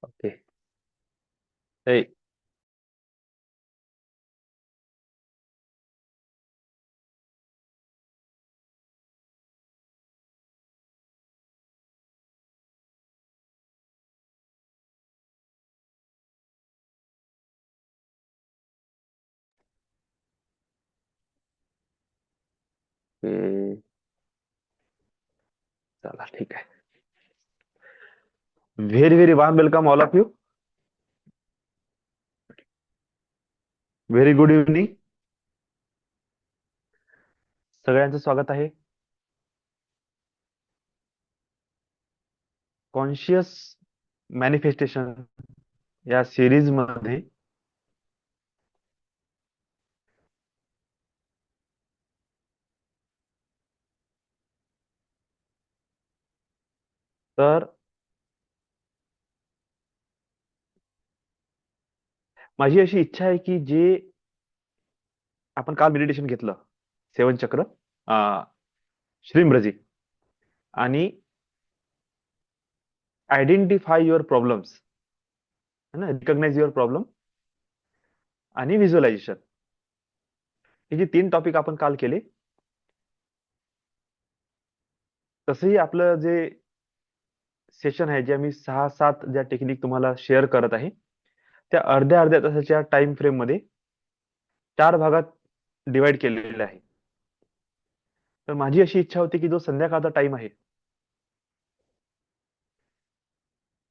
Okay. Hey. ए, चला ठीक आहे. Very very warm welcome all of you. Very good evening. सगळ्यांचं स्वागत आहे कॉन्शियस मॅनिफेस्टेशन या सिरीज मध्ये. तर माझी अशी इच्छा आहे की जे आपण काल मेडिटेशन घेतलं, सेवन चक्र, श्रीमब्रजी, आणि आयडेंटिफाय युअर प्रॉब्लेम्स, है ना, रिकॉग्नाइज युअर प्रॉब्लेम आणि व्हिज्युअलायझेशन, हे जे 3 टॉपिक आपण काल केले, तसंही आपलं जे सेशन आहे, जे आम्ही 6-7 ज्या टेक्निक तुम्हाला शेअर करत आहे, त्या अर्ध्या अर्ध्या तासाच्या टाइम फ्रेम मध्ये 4 भागात डिवाइड केलेले आहे. तर माझी अशी इच्छा होती की जो संध्याकाळचा टाइम आहे,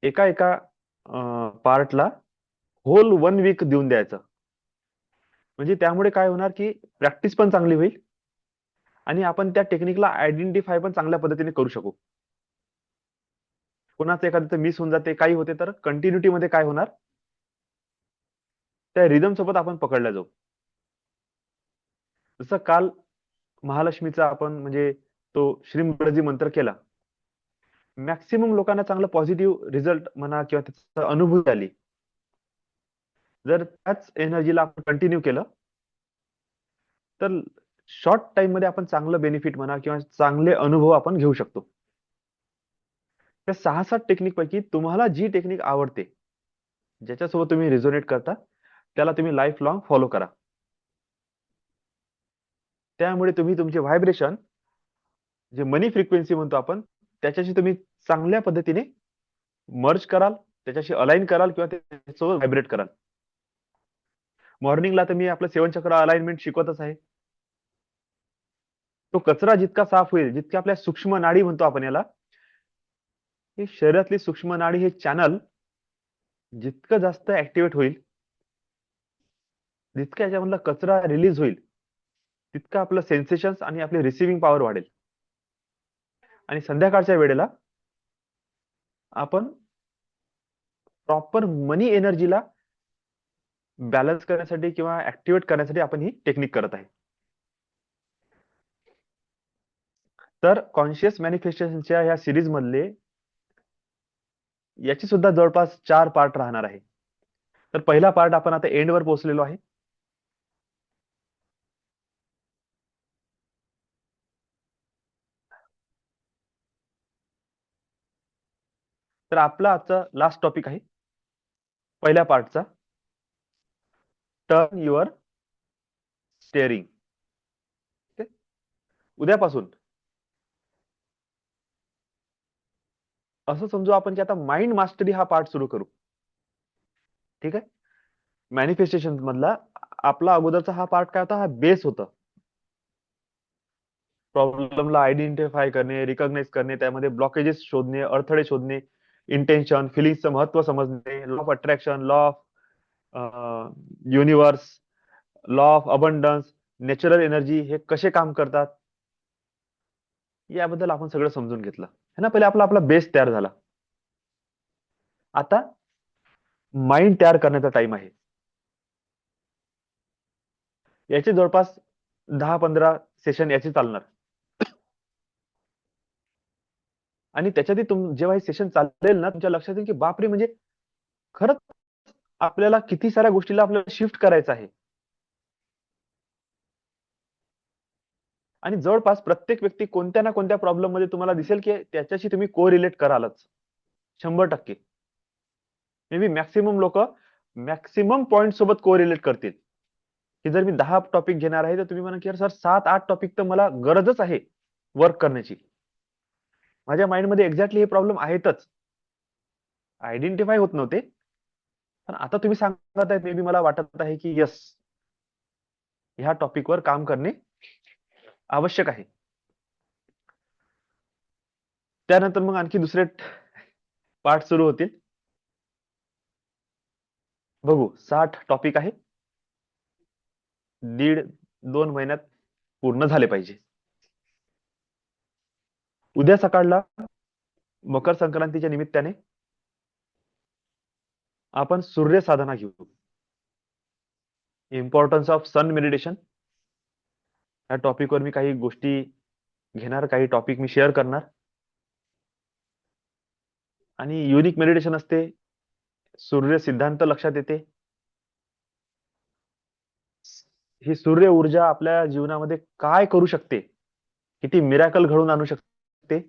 एका एका पार्टला होल 1 वीक देऊन द्यायचं. म्हणजे त्यामुळे काय होणार की प्रॅक्टिस पण चांगली होईल आणि आपण त्या टेक्निकला आयडेंटिफाय पण चांगल्या पद्धतीने करू शकू. कोणाचं एखादं मिस होऊन जाते, काही होते, तर कंटिन्युटी मध्ये काय होणार, त्या रिदम सोबत आपण पकडल्या जाऊ. जसं काल महालक्ष्मीचा आपण म्हणजे तो श्रीमंतजी मंत्र केला, मॅक्सिमम लोकांना चांगलं पॉझिटिव्ह रिझल्ट म्हणा किंवा त्याचा अनुभूती आली. जर त्याच एनर्जीला आपण कंटिन्यू केलं तर शॉर्ट टाइम मध्ये आपण चांगलं बेनिफिट म्हणा किंवा चांगले अनुभव आपण घेऊ शकतो. त्या 6-7 टेक्निक पैकी तुम्हाला जी टेक्निक आवडते, ज्याच्यासोबत तुम्ही रिझोनेट करता, त्याला तुम्ही लाईफ लॉंग फॉलो करा. त्यामुळे तुम्ही तुमचे व्हायब्रेशन, जे मनी फ्रिक्वेन्सी म्हणतो आपण, त्याच्याशी तुम्ही चांगल्या पद्धतीने मर्ज कराल, त्याच्याशी अलाइन कराल किंवा त्याच्यासोबत व्हायब्रेट कराल. मॉर्निंगला तर मी आपलं 7 चक्र अलाइनमेंट शिकवतच आहे. तो कचरा जितका साफ होईल, जितक्या आपल्या सूक्ष्म नाडी म्हणतो आपण याला, ही शरीरातली सूक्ष्म नाडी, हे चॅनल जितकं जास्त ऍक्टिव्हेट होईल, जितका याच्यामधला कचरा रिलीज होईल, तितकं आपलं सेन्सेशन्स आणि आपली रिसिव्हिंग पॉवर वाढेल. आणि संध्याकाळच्या वेळेला आपण प्रॉपर मनी एनर्जीला बॅलन्स करण्यासाठी किंवा ऍक्टिव्हेट करण्यासाठी आपण ही टेक्निक करत आहे. तर कॉन्शियस मॅनिफेस्टेशनच्या या सिरीज मधले याची सुद्धा जवळपास 4 पार्ट राहणार आहे. तर पहिला पार्ट आपण आता एंडवर पोहोचलेलो आहे. तर आपला आजचा लास्ट टॉपिक आहे पहिल्या पार्टचा, टर्न युअर स्टेअरिंग. उद्यापासून असं समजू आपण की आता माइंड मास्टरी हा पार्ट सुरू करू. ठीक आहे. मॅनिफेस्टेशन मधला आपला अगोदरचा हा पार्ट काय होता, हा बेस होता. प्रॉब्लेमला आयडेंटिफाय करणे, रिकॉग्नाइज करणे, त्यामध्ये ब्लॉकेजेस शोधणे, अडथळे शोधणे, इंटेन्शन, फिलिंगचं महत्व समजणे, law of attraction, law of universe, law of abundance, natural energy हे कसे काम करतात, याबद्दल आपण सगळं समजून घेतलं है ना. पहिले आपला आपला बेस तयार झाला. आता माइंड तयार करण्याचा टाइम आहे. याचे जवळपास 10-15 सेशन याचे चालणार. आणि त्याच्यातही जेव्हा हे सेशन चालेल ना, तुमच्या लक्षात येईल की बापरे, म्हणजे खरंच आपल्याला किती साऱ्या गोष्टीला आपल्याला शिफ्ट करायचं आहे. आणि जवळपास प्रत्येक व्यक्ती कोणत्या ना कोणत्या प्रॉब्लेम मध्ये तुम्हाला दिसेल की त्याच्याशी तुम्ही को रिलेट करालच 100%. मे बी मॅक्सिमम लोक मॅक्सिमम पॉईंट सोबत को रिलेट करतील, की जर मी 10 टॉपिक घेणार आहे तर तुम्ही म्हणा की सर 7-8 टॉपिक तर मला गरजच आहे वर्क करण्याची. माझ्या माइंडमध्ये एक्झॅक्टली हे प्रॉब्लेम आहेतच, आयडेंटिफाय होत नव्हते, पण आता तुम्ही सांगत आहेत, मे बी मला वाटत आहे की यस, ह्या टॉपिकवर काम करणे आवश्यक आहे. त्यानंतर मग आणखी दुसरे पार्ट सुरू होतील. बघू, 60 टॉपिक आहे, 1.5-2 महिन्यात पूर्ण झाले पाहिजे. उद्या सकाळला मकर संक्रांतीच्या निमित्ताने आपण सूर्य साधना घेऊ. इम्पॉर्टन्स ऑफ सन मेडिटेशन या टॉपिकवर मी काही गोष्टी घेणार, काही टॉपिक मी शेअर करणार. आणि युनिक मेडिटेशन असते, सूर्य सिद्धांत लक्षात येते. ही सूर्य ऊर्जा आपल्या जीवनामध्ये काय करू शकते, किती मिरॅकल घडवून आणू शकते,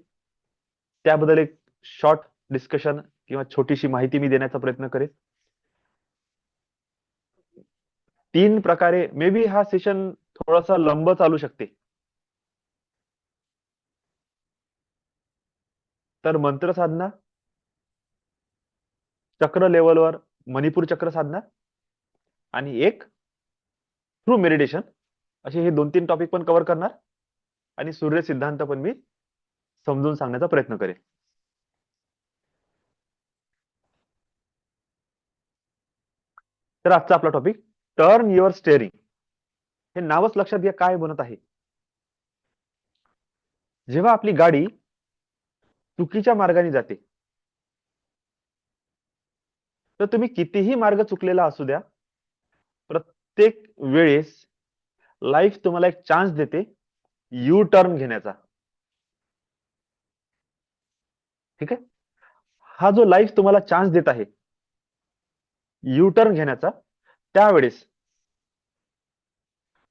त्याबद्दल एक शॉर्ट डिस्कशन किंवा छोटीशी माहिती मी देण्याचा प्रयत्न करेन. 3 प्रकारे मे बी हा सेशन थोडासा लंब चालू शकते. तर मंत्र साधना, चक्र लेवलवर मणिपूर चक्र साधना आणि एक थ्रू मेडिटेशन, असे हे 2-3 टॉपिक पण कव्हर करणार आणि सूर्य सिद्धांत पण मी समजून सांगण्याचा प्रयत्न करेन. तर आजचा आपला टॉपिक टर्न युअर स्टेअरिंग. हे नावच लक्षात घ्या काय बनत आहे. जेव्हा आपली गाडी चुकीच्या मार्गाने जाते, तर तुम्ही कितीही मार्ग चुकलेला असू द्या, प्रत्येक वेळेस लाईफ तुम्हाला एक चान्स देते यू टर्न घेण्याचा. ठीक आहे, हा जो लाईफ तुम्हाला चान्स देत आहे यू टर्न घेण्याचा, त्यावेळेस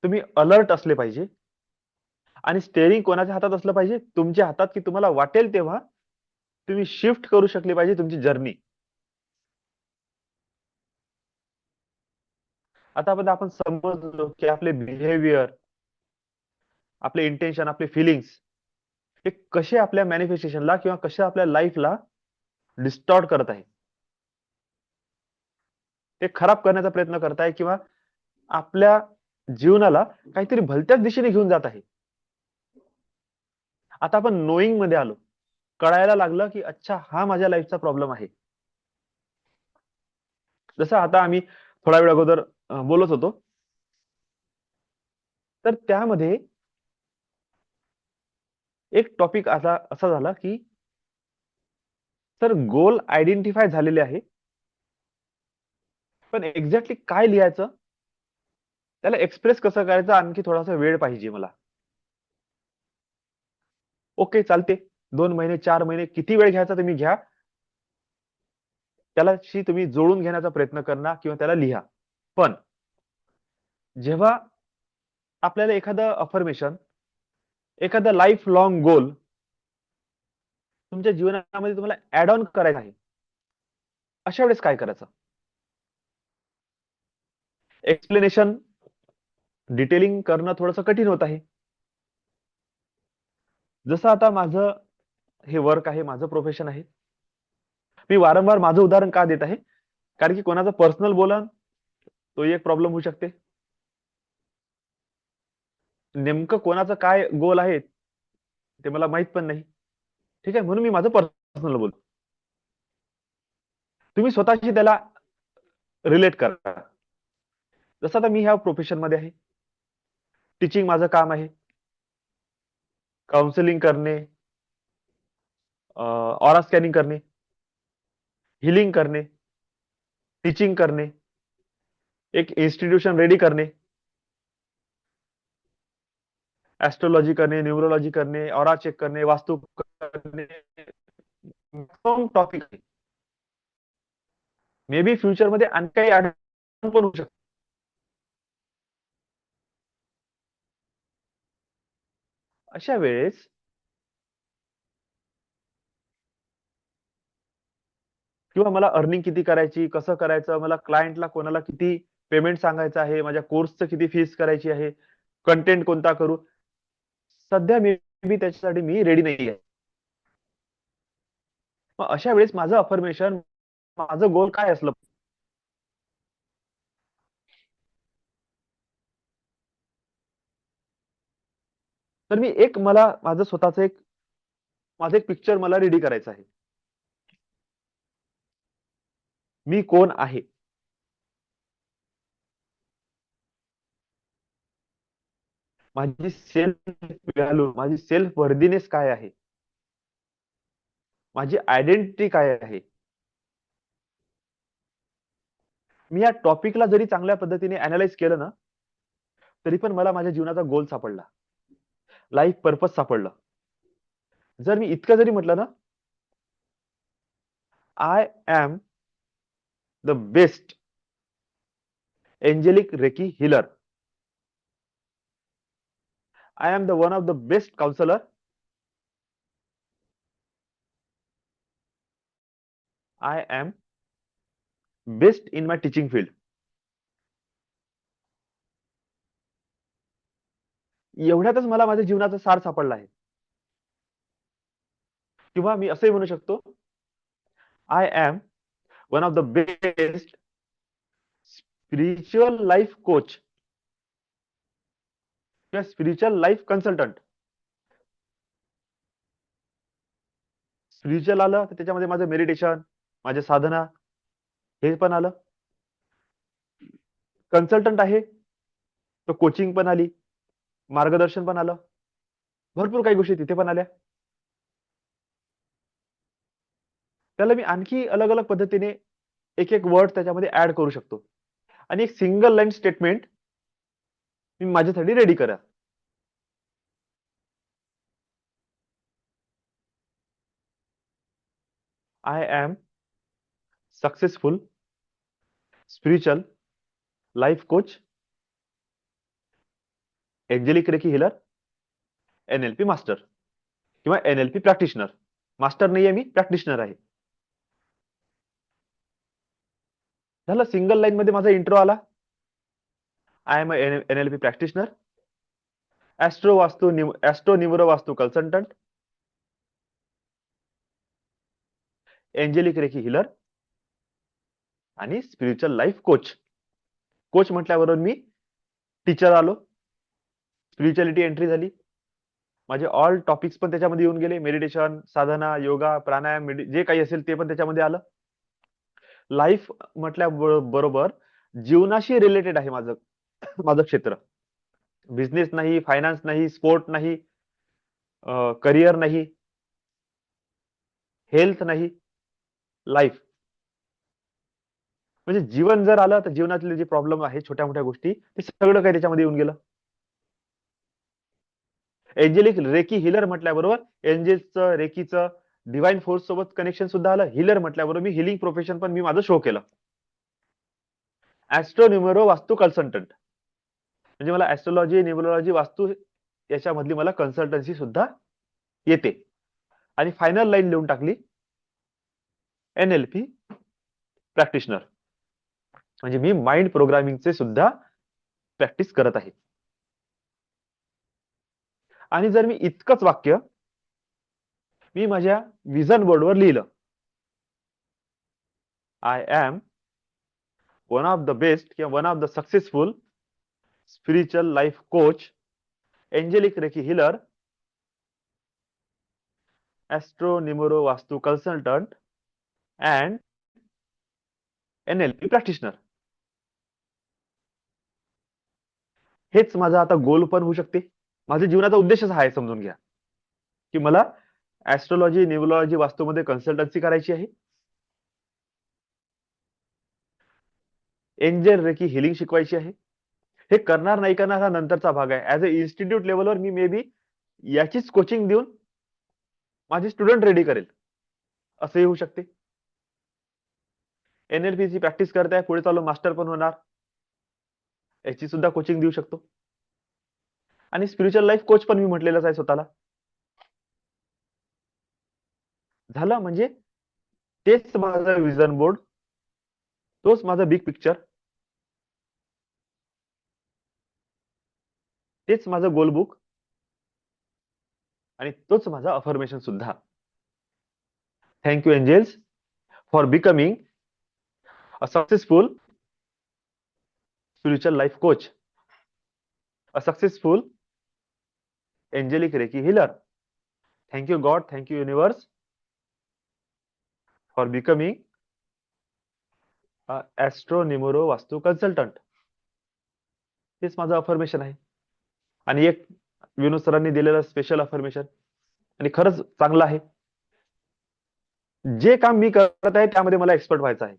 तुम्ही अलर्ट असले पाहिजे. आणि स्टेअरिंग कोणाच्या हातात असलं पाहिजे, तुमच्या हातात, की तुम्हाला वाटेल तेव्हा तुम्ही शिफ्ट करू शकले पाहिजे तुमची जर्नी. आतापर्यंत आपण समजलो की आपले बिहेवियर, आपले इंटेन्शन, आपले फिलिंग्स हे कसे आपल्या मॅनिफेस्टेशनला किंवा कसे आपल्या लाईफला डिस्टॉर्ट करत आहे, ते खराब करण्याचा प्रयत्न करत आहे किंवा आपल्या जीवनाला काहीतरी भलत्याच दिशेने घेऊन जात आहे. आता आपण नोईंग मध्ये आलो, कळायला लागलं की अच्छा हा माझ्या लाईफचा प्रॉब्लेम आहे. जसं आता आम्ही थोडा वेळ अगोदर बोलत होतो, तर त्यामध्ये एक टॉपिक असा झाला की सर गोल आयडेंटिफाय झालेले आहे, पण एक्झॅक्टली काय लिहायचं, त्याला एक्सप्रेस कसं करायचं, आणखी थोडासा वेळ पाहिजे मला. ओके, चालते, 2 महिने 4 महिने किती वेळ घ्यायचा तुम्ही घ्या, त्यालाशी तुम्ही जोडून घेण्याचा प्रयत्न करा किंवा त्याला लिहा. पण जेव्हा आपल्याला एखादं अफर्मेशन, एखादा लाईफ लॉंग गोल तुमच्या जीवनामध्ये तुम्हाला ऍड ऑन करायचा आहे, अशा वेळेस काय करायचं? एक्सप्लेनेशन, डिटेलिंग करणं थोडंसं कठीण होत आहे. जसं आता माझं हे वर्क आहे, माझं प्रोफेशन आहे. मी वारंवार माझं उदाहरण का देत आहे, कारण की कोणाचं पर्सनल बोला तो एक प्रॉब्लेम होऊ शकते. नेमकं कोणाचं काय गोल आहे ते मला माहित पण नाही. ठीक आहे, म्हणून मी माझं पर्सनल बोलतो. तुम्ही स्वतःशी त्याला रिलेट करा. जसं आता मी ह्या प्रोफेशन मध्ये आहे, टीचिंग माझं काम आहे, काउन्सिलिंग करणे, ऑरा स्कॅनिंग करणे, हिलिंग करणे, टीचिंग करणे, एक इन्स्टिट्यूशन रेडी करणे, ऍस्ट्रोलॉजी करणे, न्यूमरोलॉजी करणे, ऑरा चेक करणे, वास्तू करणे, टॉपिक आहे. मे बी फ्युचर मध्ये आणखी काही अडचण पण होऊ शकते. अशा वेळेस किंवा मला अर्निंग किती करायची, कसं करायचं, मला क्लायंटला कोणाला किती पेमेंट सांगायचं आहे, माझ्या कोर्सचं किती फीस करायची आहे, कंटेंट कोणता करू, सध्या मे बी त्याच्यासाठी मी रेडी नाही आहे. मग अशा वेळेस माझं अफर्मेशन, माझं गोल काय असलं? तर मी एक मला माझं स्वतःच एक माझं एक पिक्चर मला रेडी करायचं आहे. मी कोण आहे? माझी सेल्फ व्हॅल्यू, माझी सेल्फ वर्दीनेस काय आहे? माझी आयडेंटिटी काय आहे? मी या टॉपिकला जरी चांगल्या पद्धतीने अनालाइज केलं ना, तरी पण मला माझ्या जीवनाचा गोल सापडला, लाईफ पर्पज सापडलं. जर मी इतकं जरी म्हटलं ना, I am the best angelic reiki healer, I am the one of the best counsellor, I am best in my teaching field. एवढ्यातच मला माझ्या जीवनाचा सार सापडला आहे. किंवा मी असंही म्हणू शकतो, I am one of the best spiritual life coach किंवा स्पिरिच्युअल लाईफ कन्सल्टंट. स्पिरिच्युअल आलं तर त्याच्यामध्ये माझं मेडिटेशन, माझे साधना हे पण आलं. कन्सल्टंट आहे तर कोचिंग पण आली, मार्गदर्शन पण आलं, भरपूर काही गोष्टी तिथे पण आल्या. त्याला मी आणखी अलग अलग पद्धतीने एक एक वर्ड त्याच्यामध्ये ऍड करू शकतो आणि एक सिंगल लाईन स्टेटमेंट मी माझ्यासाठी रेडी करा. I am successful spiritual life coach angelic reiki healer NLP master किंवा एनएलपी प्रॅक्टिशनर. मास्टर नाहीये, मी प्रॅक्टिशनर आहे. झालं, सिंगल लाईन मध्ये माझा इंट्रो आला. I am NLP practitioner, astro numero vastu consultant, angelic reiki healer आणि स्पिरिच्युअल लाईफ कोच. कोच म्हटल्याबरोबर मी टीचर आलो, स्पिरिच्युअलिटी एंट्री झाली, माझे ऑल टॉपिक्स पण त्याच्यामध्ये येऊन गेले, मेडिटेशन, साधना, योगा, प्राणायाम, जे काही असेल ते पण त्याच्यामध्ये आलं. लाईफ म्हटल्या बरोबर जीवनाशी रिलेटेड आहे माझं माझं क्षेत्र. बिझनेस नाही, फायनान्स नाही, स्पोर्ट नाही, करिअर नाही, हेल्थ नाही, लाईफ. म्हणजे जीवन जर आलं तर जीवनातले जे प्रॉब्लेम आहे, छोट्या मोठ्या गोष्टी, ते सगळं काही त्याच्यामध्ये येऊन गेलं. एंजेलिक रेकी हिलर म्हटल्याबरोबर एंजेल्सचं, रेकीचं, डिव्हाइन फोर्स सोबत कनेक्शन सुद्धा आलं. हिलर म्हटल्याबरोबर मी हिलिंग प्रोफेशन पण मी माझं शो केलं. ऍस्ट्रो न्यूमेरो वास्तू कन्सल्टंट म्हणजे मला ऍस्ट्रोलॉजी, न्यूमरोलॉजी, वास्तू याच्यामधली मला कन्सल्टन्सी सुद्धा येते. आणि फायनल लाईन लिहून टाकली, एनएलपी प्रॅक्टिशनर, म्हणजे मी माइंड प्रोग्रामिंगचे सुद्धा प्रॅक्टिस करत आहे. आणि जर मी इतकंच वाक्य मी माझ्या विजन बोर्डवर लिहिलं, I am one of the best किंवा one of the successful spiritual life coach angelic reiki healer, astro numero vastu consultant and NLP practitioner. हेच माझा आता गोल पण होऊ शकते. माझ्या जीवनाचा उद्देशच हा आहे, समजून घ्या, की मला ऍस्ट्रोलॉजी, न्यूमरोलॉजी, वास्तूमध्ये कन्सल्टन्सी करायची आहे. एंजल रेकी हिलिंग शिकवायची आहे. हे करणार नाही करणार हा नंतरचा भाग आहे. ऍज अ इन्स्टिट्यूट लेवलवर मी मे बी याचीच कोचिंग देऊन माझे स्टुडंट रेडी करेल, असंही होऊ शकते. एनएलपी ची प्रॅक्टिस करताय, पुढे चालून मास्टर पण होणार, याची सुद्धा कोचिंग देऊ शकतो. आणि स्पिरिच्युअल लाईफ कोच पण मी म्हटलेलंच आहे स्वतःला. झालं म्हणजे तेच माझं विजन बोर्ड, तोच माझा बिग पिक्चर, तेच माझं गोल बुक, आणि तोच माझा अफर्मेशन सुद्धा. Thank you angels for becoming a successful spiritual life coach, a successful angelic Reiki healer. Thank you, God. Thank you, universe, for becoming a astro numero वास्तू consultant. हेच माझं affirmation आहे. आणि एक विनोद सरांनी दिलेलं स्पेशल अफर्मेशन, आणि खरंच चांगलं आहे. जे काम मी करत आहे त्यामध्ये मला एक्सपर्ट व्हायचं आहे.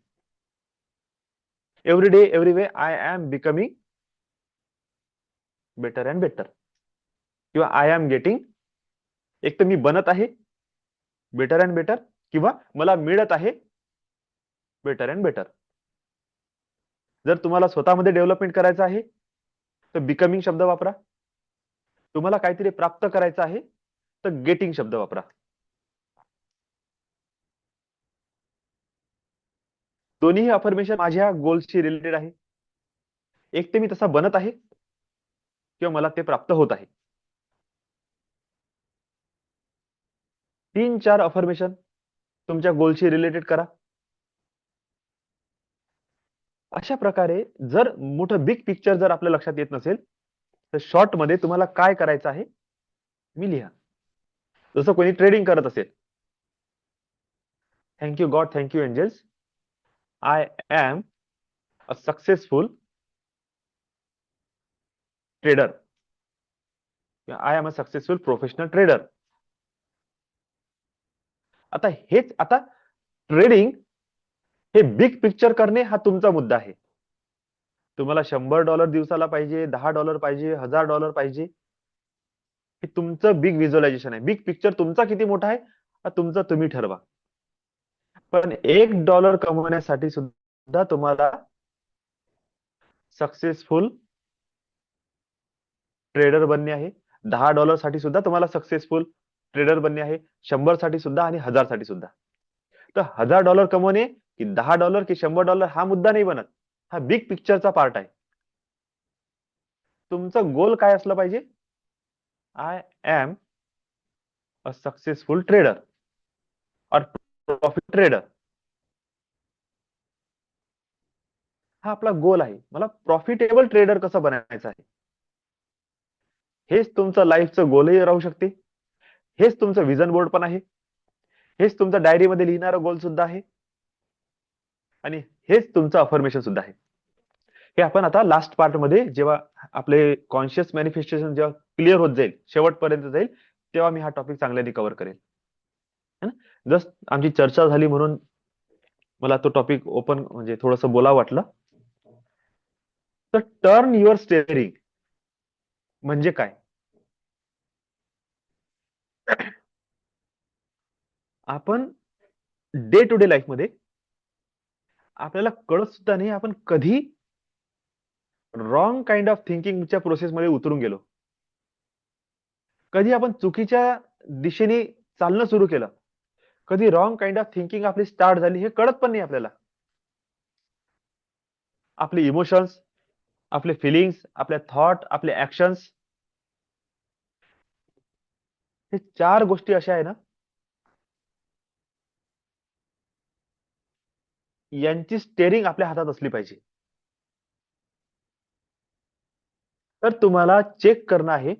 Every day every way I am becoming better and better, किंवा आय एम गेटिंग, एक तर मी बनत आहे बेटर अँड बेटर, किंवा मला मिळत आहे बेटर अँड बेटर. जर तुम्हाला स्वतःमध्ये डेव्हलपमेंट करायचं आहे तर बिकमिंग शब्द वापरा. तुम्हाला काहीतरी प्राप्त करायचं आहे तर गेटिंग शब्द वापरा. दोन्ही अफर्मेशन माझ्या गोल्सशी रिलेटेड आहे. एक ते मी तसा बनत आहे, किंवा मला ते प्राप्त होत आहे. 3-4 अफर्मेशन तुमच्या गोलशी रिलेटेड करा. अशा प्रकारे जर मोठं बिग पिक्चर जर आपल्या लक्षात येत नसेल तर शॉर्ट मध्ये तुम्हाला काय करायचं आहे मी लिहा. जसं कोणी ट्रेडिंग करत असेल, thank you God, thank you angels, I am a successful trader, I am a successful professional trader. आता ट्रेडिंग हे बिग पिक्चर करणे हा तुमचा मुद्दा आहे. तुम्हाला $100 दिवसाला पाहिजे, $10 पाहिजे, $1000 पाहिजे, हे तुमचं बिग व्हिज्युअलायझेशन आहे. बिग पिक्चर तुमचा किती मोठा आहे हा तुमचा तुम्ही ठरवा. पण $1 कमवण्यासाठी सुद्धा तुम्हाला सक्सेसफुल ट्रेडर बनणे आहे. $10 साठी सुद्धा तुम्हाला सक्सेसफुल ट्रेडर बनणे आहे, 100 साठी सुद्धा आणि 1000 साठी सुद्धा. तर $1000 कमवणे की $10 की $100 हा मुद्दा नाही बनत, हा बिग पिक्चरचा पार्ट आहे. तुमचा गोल काय असलं पाहिजे? I am a successful trader और प्रॉफिट ट्रेडर, हा आपला गोल आहे. मला प्रॉफिटेबल ट्रेडर कसं बनायचं आहे, हेच तुमचं लाईफचं गोलही राहू शकते. हेच तुमचं विजन बोर्ड पण आहे. हेच तुमचं डायरीमध्ये लिहिणारं गोल सुद्धा आहे. आणि हेच तुमचं अफर्मेशन सुद्धा आहे. हे आपण आता लास्ट पार्ट मध्ये जेव्हा आपले कॉन्शियस मॅनिफेस्टेशन जेव्हा क्लिअर होत जाईल, शेवटपर्यंत जाईल, तेव्हा मी हा टॉपिक चांगल्याने कव्हर करेल. है ना? जस्ट आमची चर्चा झाली म्हणून मला तो टॉपिक ओपन म्हणजे थोडस बोलावं वाटलं. तर टर्न युअर स्टेअरिंग म्हणजे काय? आपण डे टू डे लाईफ मध्ये आपल्याला कळत सुद्धा नाही आपण कधी रॉंग काइंड ऑफ थिंकिंगच्या प्रोसेसमध्ये उतरून गेलो, कधी आपण चुकीच्या दिशेने चालणं सुरू केलं, कधी रॉंग काइंड ऑफ थिंकिंग आपली स्टार्ट झाली हे कळत पण नाही आपल्याला. आपले इमोशन्स, आपले फिलिंग्स, आपले थॉट, आपले ऍक्शन्स, हे 4 गोष्टी अशा आहे ना, यांची स्टेअरिंग आपल्या हातात असली पाहिजे. तर तुम्हाला चेक करणं आहे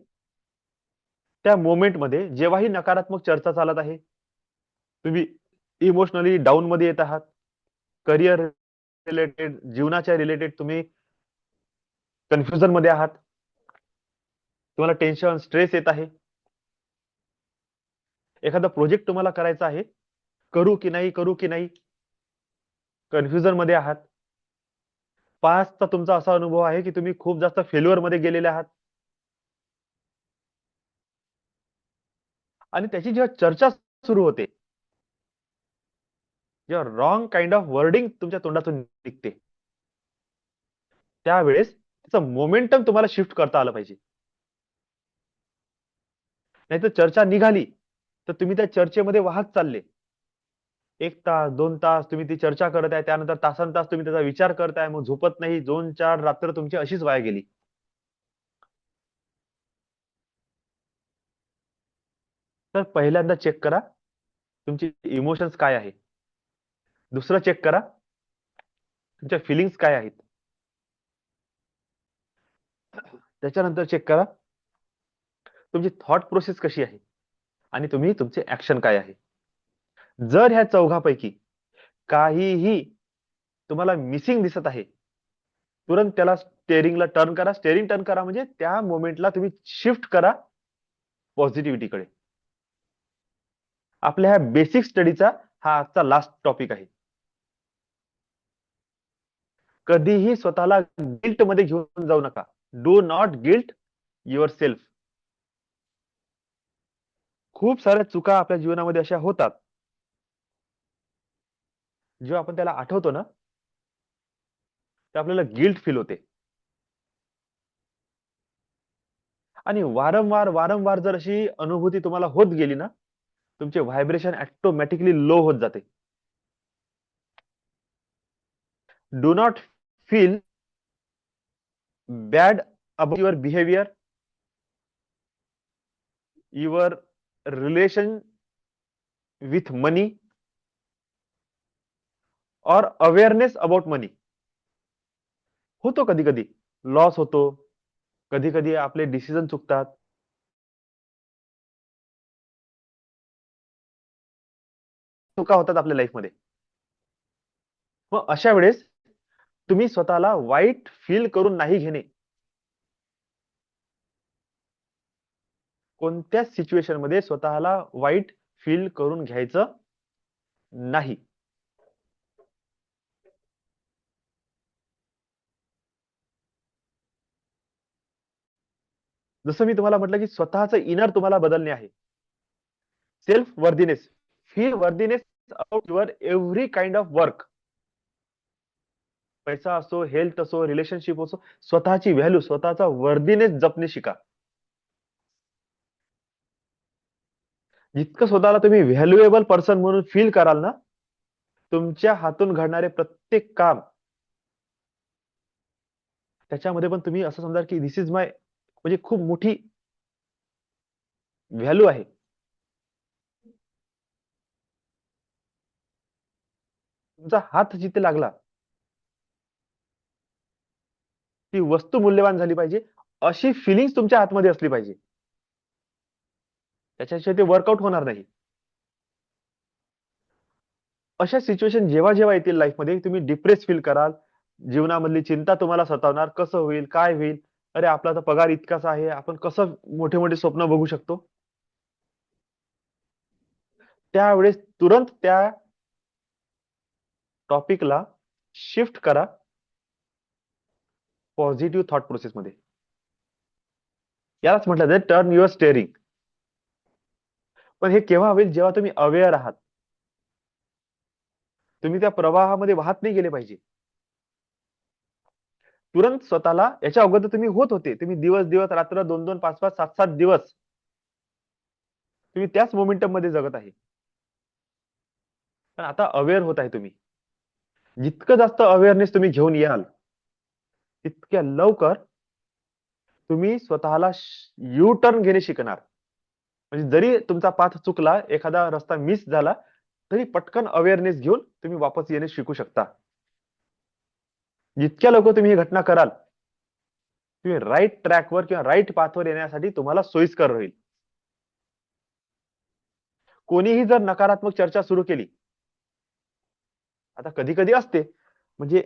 त्या मोमेंटमध्ये जेव्हाही नकारात्मक चर्चा चालत आहे, तुम्ही इमोशनली डाऊन मध्ये येत आहात, करिअर रिलेटेड, जीवनाच्या रिलेटेड तुम्ही कन्फ्युजन मध्ये आहात, तुम्हाला टेन्शन स्ट्रेस येत आहे, एखादा प्रोजेक्ट तुम्हाला करायचा आहे, करू की नाही करू की नाही, कन्फ्युजन मध्ये आहात, पास्टचा तुमचा असा अनुभव आहे की तुम्ही खूप जास्त फेल्युअर मध्ये गेलेले आहात, आणि त्याची जेव्हा चर्चा सुरू होते, जेव्हा रॉंग काइंड ऑफ वर्डिंग तुमच्या तोंडातून निघते, त्यावेळेस त्याचं मोमेंटम तुम्हाला शिफ्ट करता आलं पाहिजे. नाही तर चर्चा निघाली तर तुम्ही त्या चर्चेमध्ये वाहत चालले. 1 तास 2 तास तुम्ही ती चर्चा करत आहे, त्यानंतर तासनतास तुम्ही त्याचा विचार करताय, मग झोपत नाही, 2-4 रात्र तुमची अशीच वाया गेली. तर पहिल्यांदा चेक करा तुमचे इमोशन्स काय आहे. दुसरं चेक करा तुमच्या फिलिंग्स काय आहेत. त्याच्यानंतर चेक करा तुमची थॉट प्रोसेस कशी आहे आणि तुम्ही तुमचे ऍक्शन काय आहे. जर ह्या चौघापैकी काहीही तुम्हाला मिसिंग दिसत आहे, तुरंत त्याला स्टेअरिंगला टर्न करा. स्टेअरिंग टर्न करा म्हणजे त्या मोमेंटला तुम्ही शिफ्ट करा पॉझिटिव्हिटीकडे. आपल्या ह्या बेसिक स्टडीचा हा आजचा लास्ट टॉपिक आहे. कधीही स्वतःला गिल्ट मध्ये घेऊन जाऊ नका. Do not guilt your self. खूप साऱ्या चुका आपल्या जीवनामध्ये अशा होतात, जेव्हा आपण त्याला आठवतो ना, तर आपल्याला गिल्ट फील होते. आणि वारंवार वारंवार जर अशी अनुभूती तुम्हाला होत गेली ना, तुमचे व्हायब्रेशन ऑटोमॅटिकली लो होत जाते. Do not feel bad about your behaviour, your relation with money और अवेअरनेस अबाउट मनी. होतो कधी कधी लॉस होतो, कधी कधी आपले डिसिजन चुकतात, चुका होतात आपल्या लाईफमध्ये. मग अशा वेळेस तुम्ही स्वतःला वाईट फील करून नाही घेणे. कोणत्याच सिच्युएशन मध्ये स्वतःला वाईट फील करून घ्यायचं नाही. जसं मी तुम्हाला म्हटलं की स्वतःचं इनर तुम्हाला बदलणे आहे. Self worthiness, feel worthiness about your every kind of work. पैसा असो, हेल्थ असो, रिलेशनशिप असो, स्वतःची व्हॅल्यू, स्वतःचा वर्दीनेस जपणे शिका. जितकं स्वतःला तुम्ही व्हॅल्युएबल पर्सन म्हणून फील कराल ना, तुमच्या हातून घडणारे प्रत्येक काम, त्याच्यामध्ये पण तुम्ही असं समजा की दिस इज माय, म्हणजे खूप मोठी व्हॅल्यू आहे. तुमचा हात जिथे लागला ती वस्तू मूल्यवान झाली पाहिजे, अशी फिलिंग तुमच्या आतमध्ये असली पाहिजे. त्याच्याशिवाय ते वर्कआउट होणार नाही. अशा सिच्युएशन जेव्हा जेव्हा येतील लाईफमध्ये, तुम्ही डिप्रेस फील कराल, जीवनामधली चिंता तुम्हाला सतावणार, कसं होईल, काय होईल, अरे आपला तर पगार इतकाच आहे, आपण कसं मोठे मोठे स्वप्न बघू शकतो. त्यावेळेस तुरंत त्या टॉपिकला शिफ्ट करा पॉझिटिव्ह थॉट प्रोसेसमध्ये. यालाच म्हटलं जाते टर्न युअर स्टेअरिंग. पण हे केव्हा होईल, जेव्हा तुम्ही अवेअर आहात. तुम्ही त्या प्रवाहामध्ये वाहत नाही गेले पाहिजे. तुरंत स्वतःला, याच्या अगोदर तुम्ही होत होते, तुम्ही दिवस दिवस रात्र 2-2 5-5 7-7 दिवस तुम्ही त्याच मोमेंटम मध्ये जगत आहे. पण आता अवेअर होत आहे तुम्ही. जितकं जास्त अवेअरनेस तुम्ही घेऊन याल, तितक्या लवकर तुम्ही स्वतःला यू टर्न घेणे शिकणार. म्हणजे जरी तुमचा पाथ चुकला, एखादा रस्ता मिस झाला, तरी पटकन अवेअरनेस घेऊन तुम्ही वापस येणे शिकू शकता. जितक्या लवकर तुम्ही ही घटना कराल, तुम्ही राईट ट्रॅकवर किंवा राईट पाथवर येण्यासाठी तुम्हाला सोयीस्कर होईल. कोणीही जर नकारात्मक चर्चा सुरू केली, आता कधी कधी असते, म्हणजे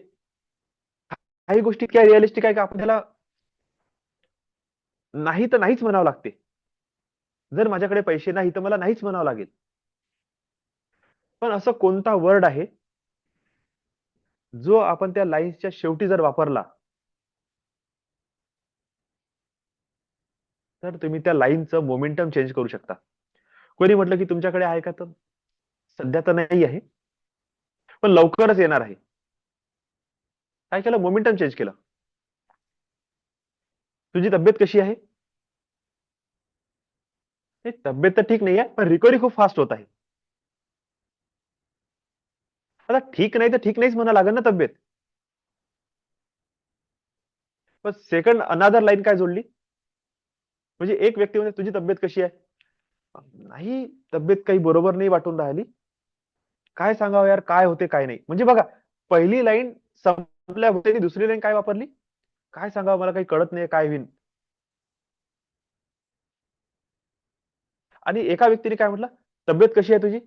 काही गोष्टी काय रिअलिस्टिक आहे का आपल्याला नाही तर नाहीच म्हणावं लागते. जर माझ्याकडे पैसे नाही तर मला नाहीच म्हणावं लागेल. पण असं कोणता वर्ड आहे जो आपण त्या लाईन्सच्या शेवटी जर वापरला, तर तुम्ही त्या लाईनचं मोमेंटम चेंज करू शकता. कोणी म्हटलं की तुमच्याकडे आहे का, तर सध्या तर नाही आहे, पण लवकरच येणार आहे. काय केलं, मोमेंटम चेंज केलं. तुझी तब्येत कशी आहे, नाही, तब्येत तर ठीक नाहीये, पण रिकव्हरी खूप फास्ट होत आहे. आता ठीक नाही तर ठीक नाहीच म्हणा लागेल ना तब्येत. पण सेकंड अनादर लाईन काय जोडली? म्हणजे एक व्यक्ती म्हणजे तुझी तब्येत कशी आहे? नाही, तब्येत काही बरोबर नाही वाटून राहिली. काय सांगावं यार, काय होते काय नाही. म्हणजे बघा, पहिली लाईन संपल्या होते, दुसरी लाईन काय वापरली? काय सांगावं, मला काही कळत नाही काय होईल. आणि एका व्यक्तीने काय म्हटलं, तब्येत कशी आहे तुझी?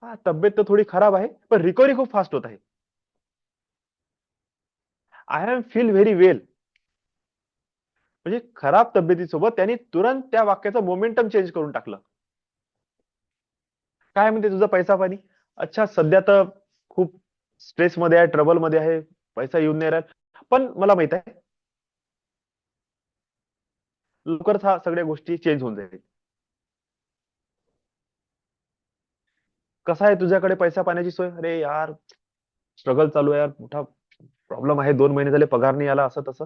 हा, तब्येत तर थोडी खराब आहे, पण रिकव्हरी खूप फास्ट होत आहे. आय एम फील व्हेरी वेल. म्हणजे खराब तब्येतीसोबत त्यांनी तुरंत त्या वाक्याचं मोमेंटम चेंज करून टाकलं. काय म्हणते तुझा पैसा पाणी? अच्छा, सध्या तर खूप स्ट्रेस मध्ये आहे, ट्रबल मध्ये आहे, पैसा येऊन नाही राहिला, पण मला माहित आहे लवकरच हा सगळ्या गोष्टी चेंज होऊन जाईल. कसा आहे तुझ्याकडे पैसा पाण्याची सोय? अरे यार, स्ट्रगल चालू आहे यार, मोठा प्रॉब्लेम आहे, 2 महिने झाले पगार नाही आला, असं तसं.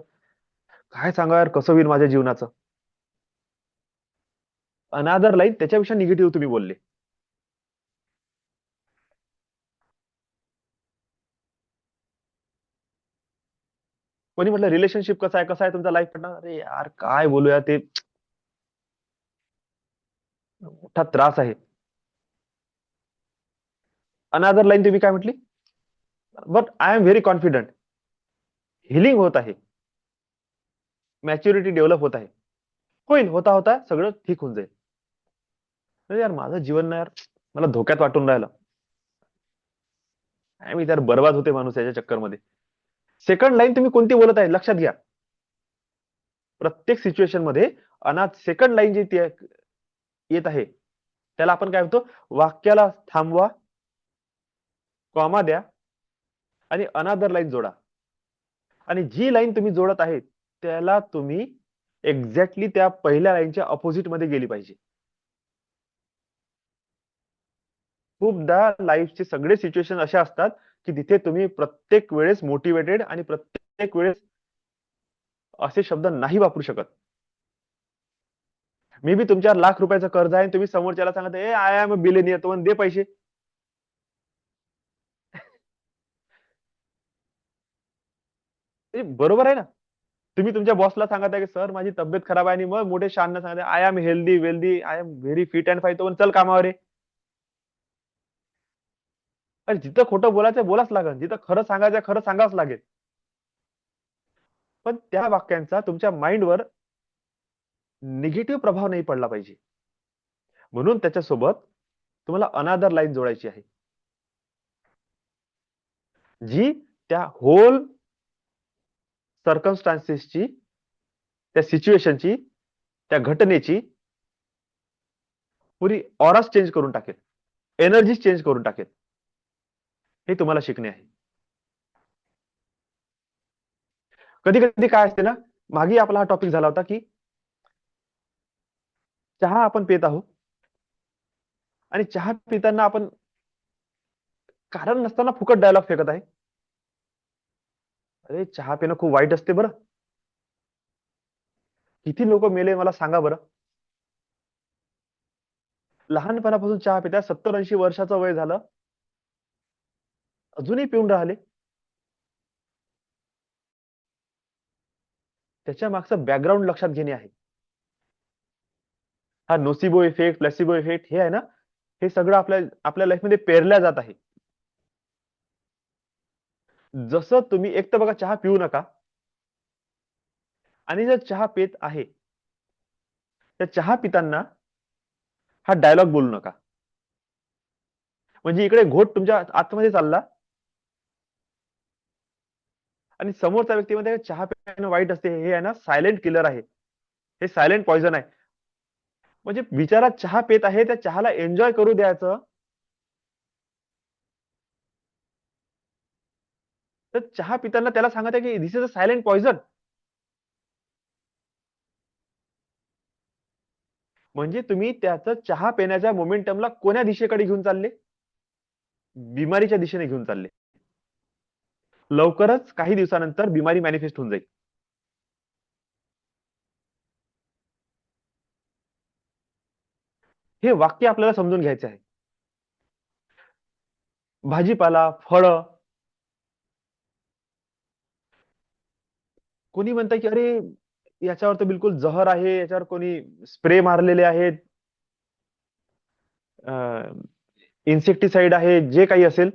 काय सांगा यार, कसं होईल माझ्या जीवनाचं? अनादर लाईन त्याच्यापेक्षा निगेटिव्ह तुम्ही बोलले. कोणी म्हटलं रिलेशनशिप कसं आहे तुमचा लाईफ पार्टनर? अरे यार, काय बोलूया, ते मोठा त्रास आहे. अनादर लाईन तुम्ही काय म्हटली? But I am very confident. Healing होत आहे, मॅच्युरिटी डेव्हलप होत आहे. होईल, होता होता सगळं ठीक होऊन जाईल. अरे यार, माझं जीवन ना यार, मला धोक्यात वाटून राहिलं. काय मी, त्यार बर्बाद होते माणूस याच्या चक्करमध्ये. सेकंड लाईन तुम्ही कोणती बोलत आहे लक्षात घ्या. प्रत्येक सिच्युएशन मध्ये अनाथ सेकंड लाईन जी येत आहे, त्याला आपण काय म्हणतो? वाक्याला थांबवा, कॉमा द्या आणि अनादर लाईन जोडा. आणि जी लाईन तुम्ही जोडत आहे त्याला तुम्ही एक्झॅक्टली त्या पहिल्या लाईनच्या अपोजिट मध्ये गेली पाहिजे. खूपदा लाईफचे सगळे सिच्युएशन असे असतात की तिथे तुम्ही प्रत्येक वेळेस मोटिवेटेड आणि प्रत्येक वेळेस असे शब्द नाही वापरू शकत. मे बी तुमच्यावर ₹1,00,000 कर्ज आहे आणि तुम्ही समोरच्याला सांगत, ए आय एम अ बिलियनियर, तो दे पैसे. बरोबर आहे ना? तुम्ही तुमच्या बॉसला सांगत आहे की सर माझी तब्येत खराब आहे, आणि मग मोठे शान सांगत I am healthy wealthy, I am very fit and fine, तो चल कामावर आहे. आणि जिथं खोटं बोलायचं बोलाच लागेल, जिथं खरं सांगायचं खरं सांगावंच लागेल. पण त्या वाक्यांचा तुमच्या माइंडवर निगेटिव्ह प्रभाव नाही पडला पाहिजे. म्हणून त्याच्यासोबत तुम्हाला अनादर लाईन जोडायची आहे, जी त्या होल सर्कमस्टान्सेसची, त्या सिच्युएशनची, त्या घटनेची पुरी ऑराच चेंज करून टाकेल, एनर्जी चेंज करून टाकेल. हे तुम्हाला शिकणे आहे. कधी कधी काय असते ना, मागे आपला हा टॉपिक झाला होता की चहा आपण पित आहोत आणि चहा पिताना आपण कारण नसताना फुकट डायलॉग फेकत आहे. अरे, चहा पिणं खूप वाईट असते बरं. किती लोक मेले मला सांगा बरं. लहानपणापासून चहा पितात, 70-80 वर्षाचं वय झालं, अजूनही पिऊन राहिले. त्याच्या मागचं बॅकग्राऊंड लक्षात घेणे आहे. हा नोसिबो इफेक्ट, प्लॅसिबो इफेक्ट, हे आहे ना, हे सगळं आपल्या आपल्या लाईफमध्ये पेरल्या जात आहे. जसं तुम्ही एक तर बघा, चहा पिऊ नका, आणि जर चहा पित आहे, त्या चहा पिताना हा डायलॉग बोलू नका. म्हणजे इकडे घोट तुमच्या आतमध्ये चालला आणि समोरच्या व्यक्तीमध्ये चहा पिणं वाईट असते, हे आहे ना सायलेंट किलर आहे, हे सायलेंट पॉइझन आहे. म्हणजे बिचारा चहा पित आहे, त्या चहाला एन्जॉय करू द्यायचं. तर चहा पिताना त्याला सांगत आहे की दिस इज अ सायलेंट पॉइझन. म्हणजे तुम्ही त्याचं चहा पिण्याच्या मोमेंटमला कोण्या दिशेकडे घेऊन चालले? बिमारीच्या दिशेने घेऊन चालले. लवकरच काही दिवसानंतर बिमारी मॅनिफेस्ट होऊन जाईल. हे वाक्य आपल्याला समजून घ्यायचे आहे. भाजीपाला, फळं, कोणी म्हणतं की अरे याच्यावर तर बिलकुल जहर आहे, याच्यावर कोणी स्प्रे मारलेले आहेत, इन्सेक्टिसाइड आहे, जे काही असेल,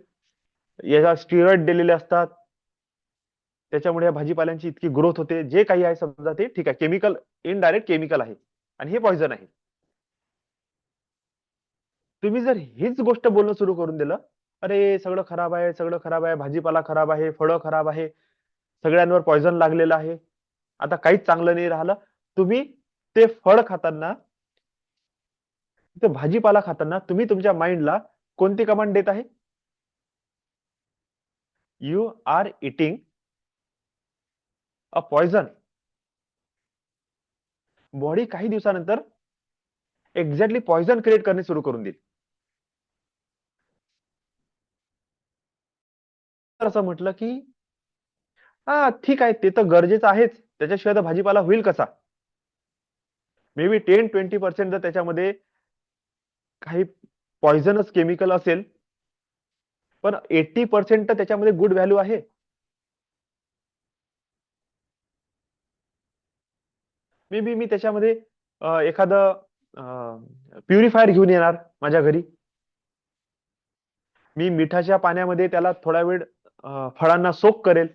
याला स्टिरॉइड दिलेले असतात. त्याच्यामुळे या भाजीपाल्यांची इतकी ग्रोथ होते. जे काही आहे समजा ते ठीक आहे. केमिकल, इनडायरेक्ट केमिकल आहे आणि हे पॉइझन आहे. तुम्ही जर हीच गोष्ट बोलणं सुरू करून दिलं, "अरे सगळं खराब आहे, सगळं खराब आहे, भाजीपाला खराब आहे, फळं खराब आहे, सगळ्यांवर पॉइझन लागलेलं आहे. आता काहीच चांगलं नाही राहिलं." तुम्ही ते फळ खाताना, ते भाजीपाला खाताना तुम्ही तुमच्या माइंडला कोणती कमांड देत आहे? You are eating a poison. Body काही दिवसानंतर एक्झॅक्टली पॉइझन क्रिएट करणे सुरू करून देईल. तर असं म्हटलं की हा ठीक आहे, ते तर गरजेचं आहेच. त्याच्याशिवाय तर भाजीपाला होईल कसा? मे बी 10-20% जर त्याच्यामध्ये काही पॉइझनस केमिकल असेल, पण 80% तर त्याच्यामध्ये गुड व्हॅल्यू आहे. मे बी मी त्याच्यामध्ये एखादं प्युरिफायर घेऊन येणार माझ्या घरी. मी मिठाच्या पाण्यामध्ये त्याला थोडा वेळ फळांना सोक करेल,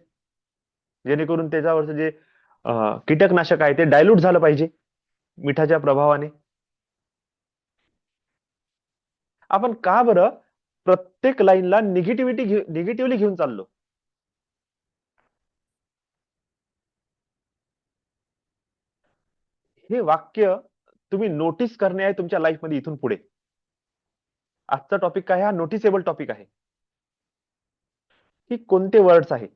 जेणेकरून त्याच्यावरचं जे कीटकनाशक आहे ते डायल्यूट झालं पाहिजे मिठाच्या प्रभावाने. आपण का बरं प्रत्येक लाईनला निगेटिव्हिटी घेऊन चाललो? हे वाक्य तुम्ही नोटीस करणे आहे तुमच्या लाईफमध्ये इथून पुढे. आजचा टॉपिक काय, हा नोटिसेबल टॉपिक आहे, की कोणते वर्ड्स आहे.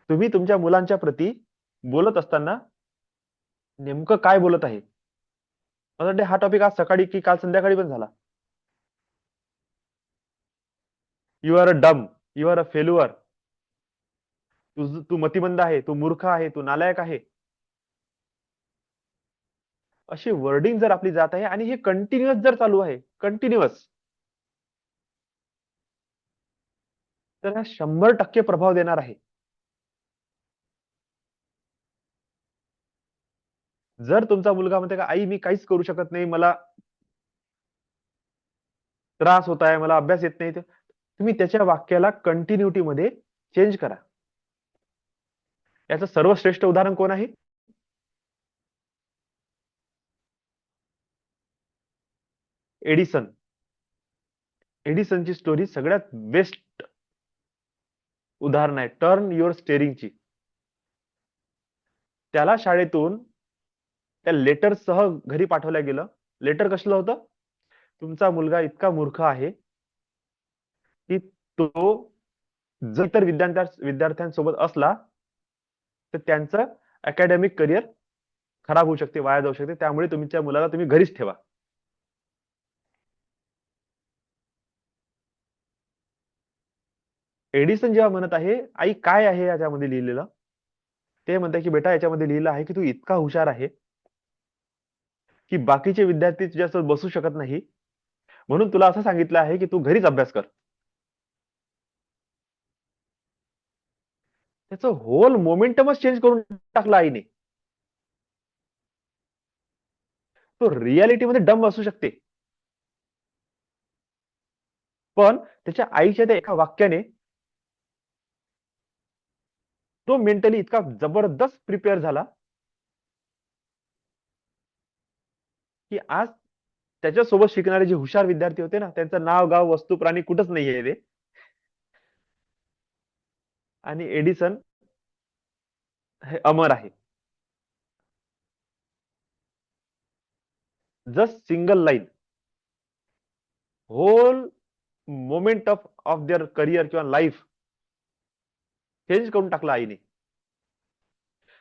तुम्ही तुमच्या मुलांच्या प्रती बोलत असताना नेमकं काय बोलत आहे. मला वाटते हा टॉपिक आज सकाळी की काल संध्याकाळी पण झाला. यू आर अ डम, यू आर अ फेल्युअर, तू मतिमंद आहे, तू मूर्ख आहे, तू नालायक आहे. अशी वर्डिंग जर आपली जात आहे आणि हे कंटिन्युअस जर चालू आहे, कंटिन्युअस, तर हा 100% प्रभाव देणार आहे. जर तुमचा मुलगा म्हणते का आई मी काहीच करू शकत नाही, मला त्रास होत आहे, मला अभ्यास येत नाही, तुम्ही त्याच्या वाक्याला कंटिन्युटी मध्ये चेंज करा. याचं सर्वश्रेष्ठ उदाहरण कोण आहे? एडिसन. एडिसनची स्टोरी सगळ्यात बेस्ट उदाहरण आहे टर्न युअर स्टेरिंगची. त्याला शाळेतून त्या लेटर सह घरी पाठवलं गेलं. लेटर कसलं होतं? तुमचा मुलगा इतका मूर्ख आहे की तो जर इतर विद्यार्थ्यांसोबत असला तर त्यांचं अकॅडमिक करिअर खराब होऊ शकते, वाया जाऊ शकते. त्यामुळे तुमच्या मुलाला तुम्ही घरीच ठेवा. एडिसन जेव्हा म्हणत आहे, आई काय आहे याच्यामध्ये लिहिलेलं? ते म्हणतात की बेटा याच्यामध्ये लिहिलं आहे की तू इतका हुशार आहे की बाकीचे विद्यार्थी तुझ्यासोबत बसू शकत नाही. म्हणून तुला असं सांगितलं आहे की तू घरीच अभ्यास कर. त्याचं होल मोमेंटमच चेंज करून टाकला आईने. तो रियालिटीमध्ये डम असू शकते, पण त्याच्या आईच्या त्या एका वाक्याने तो मेंटली इतका जबरदस्त प्रिपेअर झाला की आज त्याच्यासोबत शिकणारे जे हुशार विद्यार्थी होते ना, त्यांचं नाव गाव वस्तू प्राणी कुठंच नाहीये ते. आणि एडिसन हे अमर आहे. Just single line whole moment of their career किंवा लाईफ चेंज करून टाकला आईने.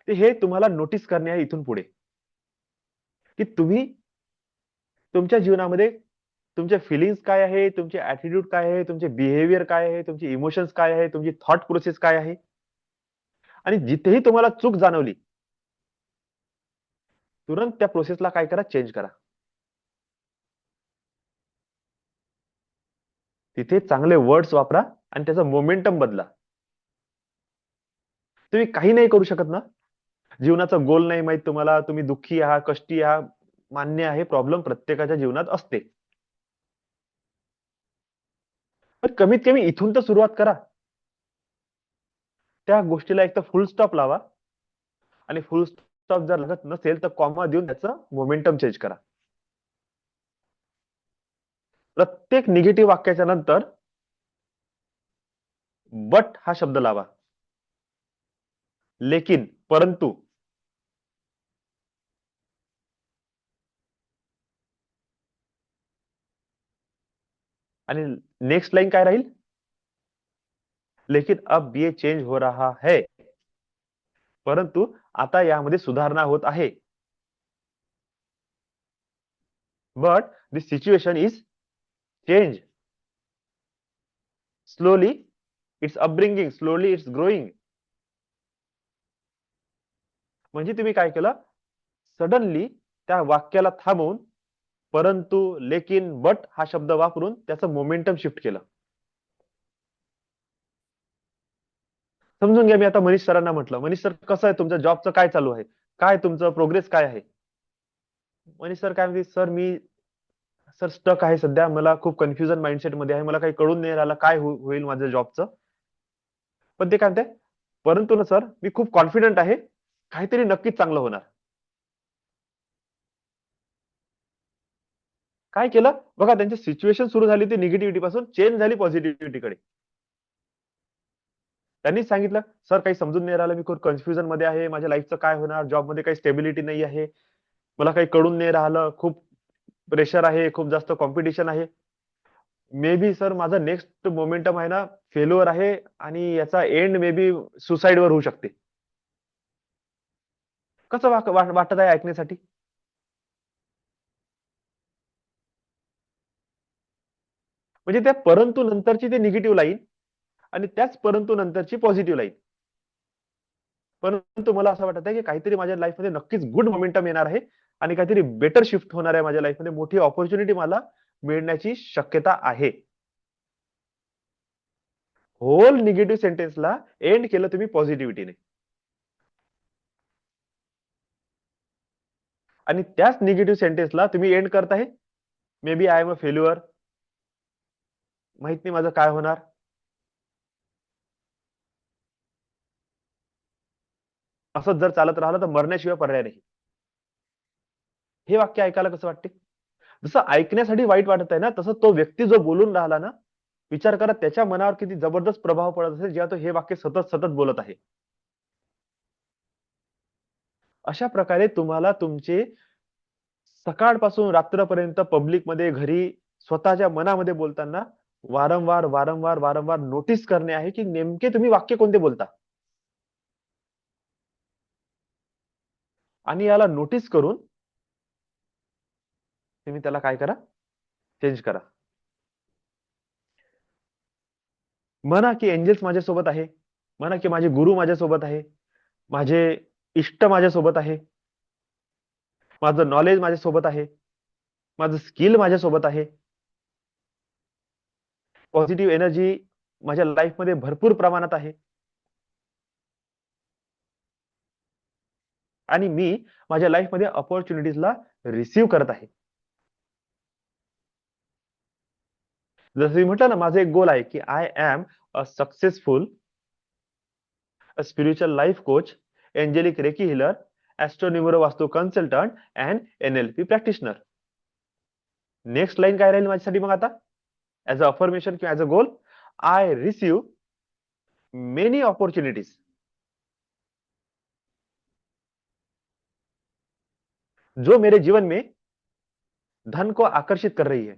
ते हे तुम्हाला नोटीस करणे आहे इथून पुढे, की तुम्ही तुमच्या जीवनामध्ये तुमचे फिलिंग्स काय आहे, तुमचे ऍटिट्यूड काय आहे, तुमचे बिहेवियर काय आहे, तुमचे इमोशन्स काय आहे, तुमची थॉट प्रोसेस काय आहे. आणि जिथेही तुम्हाला चूक जाणवली, तुरंत त्या प्रोसेसला काय करा, चेंज करा. तिथे चांगले वर्ड्स वापरा आणि त्याचा मोमेंटम बदला. तुम्ही काही नाही करू शकत ना? जीवनाचा गोल नाही माहित तुम्हाला, तुम्ही दुःखी आहात, कष्टी आहात, मान्य आहे, प्रॉब्लेम प्रत्येकाच्या जीवनात असते. पण कमीत कमी इथून तर सुरुवात करा. त्या गोष्टीला एक तर फुल स्टॉप लावा आणि फुल स्टॉप जर लागत नसेल तर कॉमा देऊन त्याचं मोमेंटम चेंज करा. प्रत्येक निगेटिव्ह वाक्याच्या नंतर बट हा शब्द लावा. लेकिन, परंतु. आणि नेक्स्ट लाईन काय राहील? लेकिन अब ये चेंज हो रहा है. परंतु आता यामध्ये सुधारणा होत आहे. But the situation is change. Slowly it's upbringing, slowly it's growing. म्हणजे तुम्ही काय केलं? सडनली त्या वाक्याला थांबवून परंतु, लेकिन, बट हा शब्द वापरून त्याचं मोमेंटम शिफ्ट केलं. समजून घ्या, मी आता मनीष सरांना म्हटलं, मनीष सर कसं आहे तुमच्या जॉबचं, काय चालू आहे, काय तुमचं प्रोग्रेस काय आहे? मनीष सर काय म्हणते, सर मी सर स्टक आहे सध्या, मला खूप कन्फ्युजन माइंडसेट मध्ये आहे, मला काही कळून नाही राहिलं काय होईल माझ्या जॉबचं. पण ते काय म्हणते, परंतु ना सर मी खूप कॉन्फिडंट आहे, काहीतरी नक्कीच चांगलं होणार. काय केलं बघा, त्यांची सिच्युएशन सुरू झाली ती निगेटिव्हिटी पासून चेंज झाली पॉझिटिव्हिटीकडे. त्यांनी सांगितलं, सर काही समजून नाही राहिलं, मी खूप कन्फ्युजन मध्ये आहे, माझ्या लाईफचं काय होणार, जॉबमध्ये काही स्टेबिलिटी नाही आहे, मला काही कळून नाही राहिलं, खूप प्रेशर आहे, खूप जास्त कॉम्पिटिशन आहे. मे बी सर माझा नेक्स्ट मोमेंटम आहे ना फेल्युअर आहे आणि याचा एंड मे बी सुसाईड वर होऊ शकते. कसं वाटत आहे ऐकण्यासाठी? म्हणजे त्या परंतु नंतरची ते निगेटिव्ह लाईन आणि त्याच परंतु नंतरची पॉझिटिव्ह लाईन. परंतु मला असं वाटत आहे की काहीतरी माझ्या लाईफमध्ये नक्कीच गुड मोमेंटम येणार आहे आणि काहीतरी बेटर शिफ्ट होणार आहे माझ्या लाईफमध्ये, मोठी ऑपॉर्च्युनिटी मला मिळण्याची शक्यता आहे. होल निगेटिव्ह सेंटेन्सला एंड केलं तुम्ही पॉझिटिव्हिटीने आणि त्याच निगेटिव्ह सेंटेन्सला तुम्ही एंड करताय, may be I am a failure, माहित नाही माझं काय होणार. असंच जर चालत राहिलं तर मरण्याशिवाय पर्याय नाही. हे वाक्य ऐकायला कसं वाटते? जसं ऐकण्यासाठी वाईट वाटत आहे ना, तसं तो व्यक्ती जो बोलून राहिला ना, विचार करा त्याच्या मनावर किती जबरदस्त प्रभाव पडत असेल जेव्हा तो हे वाक्य सतत सतत बोलत आहे. अशा प्रकारे तुम्हाला तुमचे सकाळपासून रात्रपर्यंत पब्लिकमध्ये, घरी, स्वतःच्या मनामध्ये बोलताना वारंवार वारंवार वारंवार नोटीस करणे आहे की नेमके तुम्ही वाक्य कोणते बोलता. आणि याला नोटीस करून तुम्ही त्याला काय करा, चेंज करा. म्हणा की एंजल्स माझ्यासोबत आहे, म्हणा की माझे गुरु माझ्यासोबत आहे, माझे इष्ट माझ्यासोबत आहे, माझं नॉलेज माझ्यासोबत आहे, माझं स्किल माझ्यासोबत आहे, पॉझिटिव्ह एनर्जी माझ्या लाईफमध्ये भरपूर प्रमाणात आहे आणि मी माझ्या लाईफमध्ये अपॉर्च्युनिटीजला रिसीव्ह करत आहे. जसं मी म्हटलं ना, माझं एक गोल आहे की I am a successful spiritual life coach, angelic reiki healer, astro vastu consultant and NLP practitioner. Next line काय राहील माझ्यासाठी मग आता? ऍज अ अफर्मेशन किंवा as a goal, I receive many opportunities जो मेरे जीवन में धन को आकर्षित कर रही है,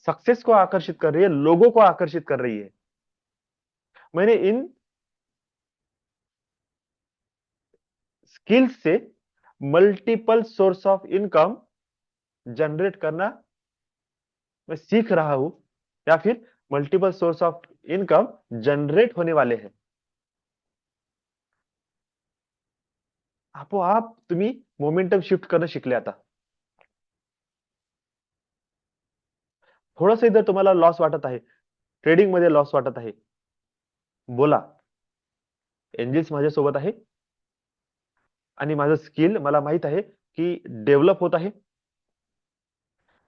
सक्सेस को आकर्षित कर रही है, लोगों को आकर्षित कर रही है. मैंने इन स्किल्स से multiple source of income generate करना मैं सीख रहा हूं या फिर multiple source of income generate होने वाले हैं. आपोआप तुम्ही मोमेंटम शिफ्ट करणं शिकले आता. थोडंसं जर तुम्हाला लॉस वाटत आहे, ट्रेडिंग मध्ये लॉस वाटत आहे, बोला. एंजिल्स माझ्यासोबत आहे आणि माझं स्किल मला माहित आहे की डेव्हलप होत आहे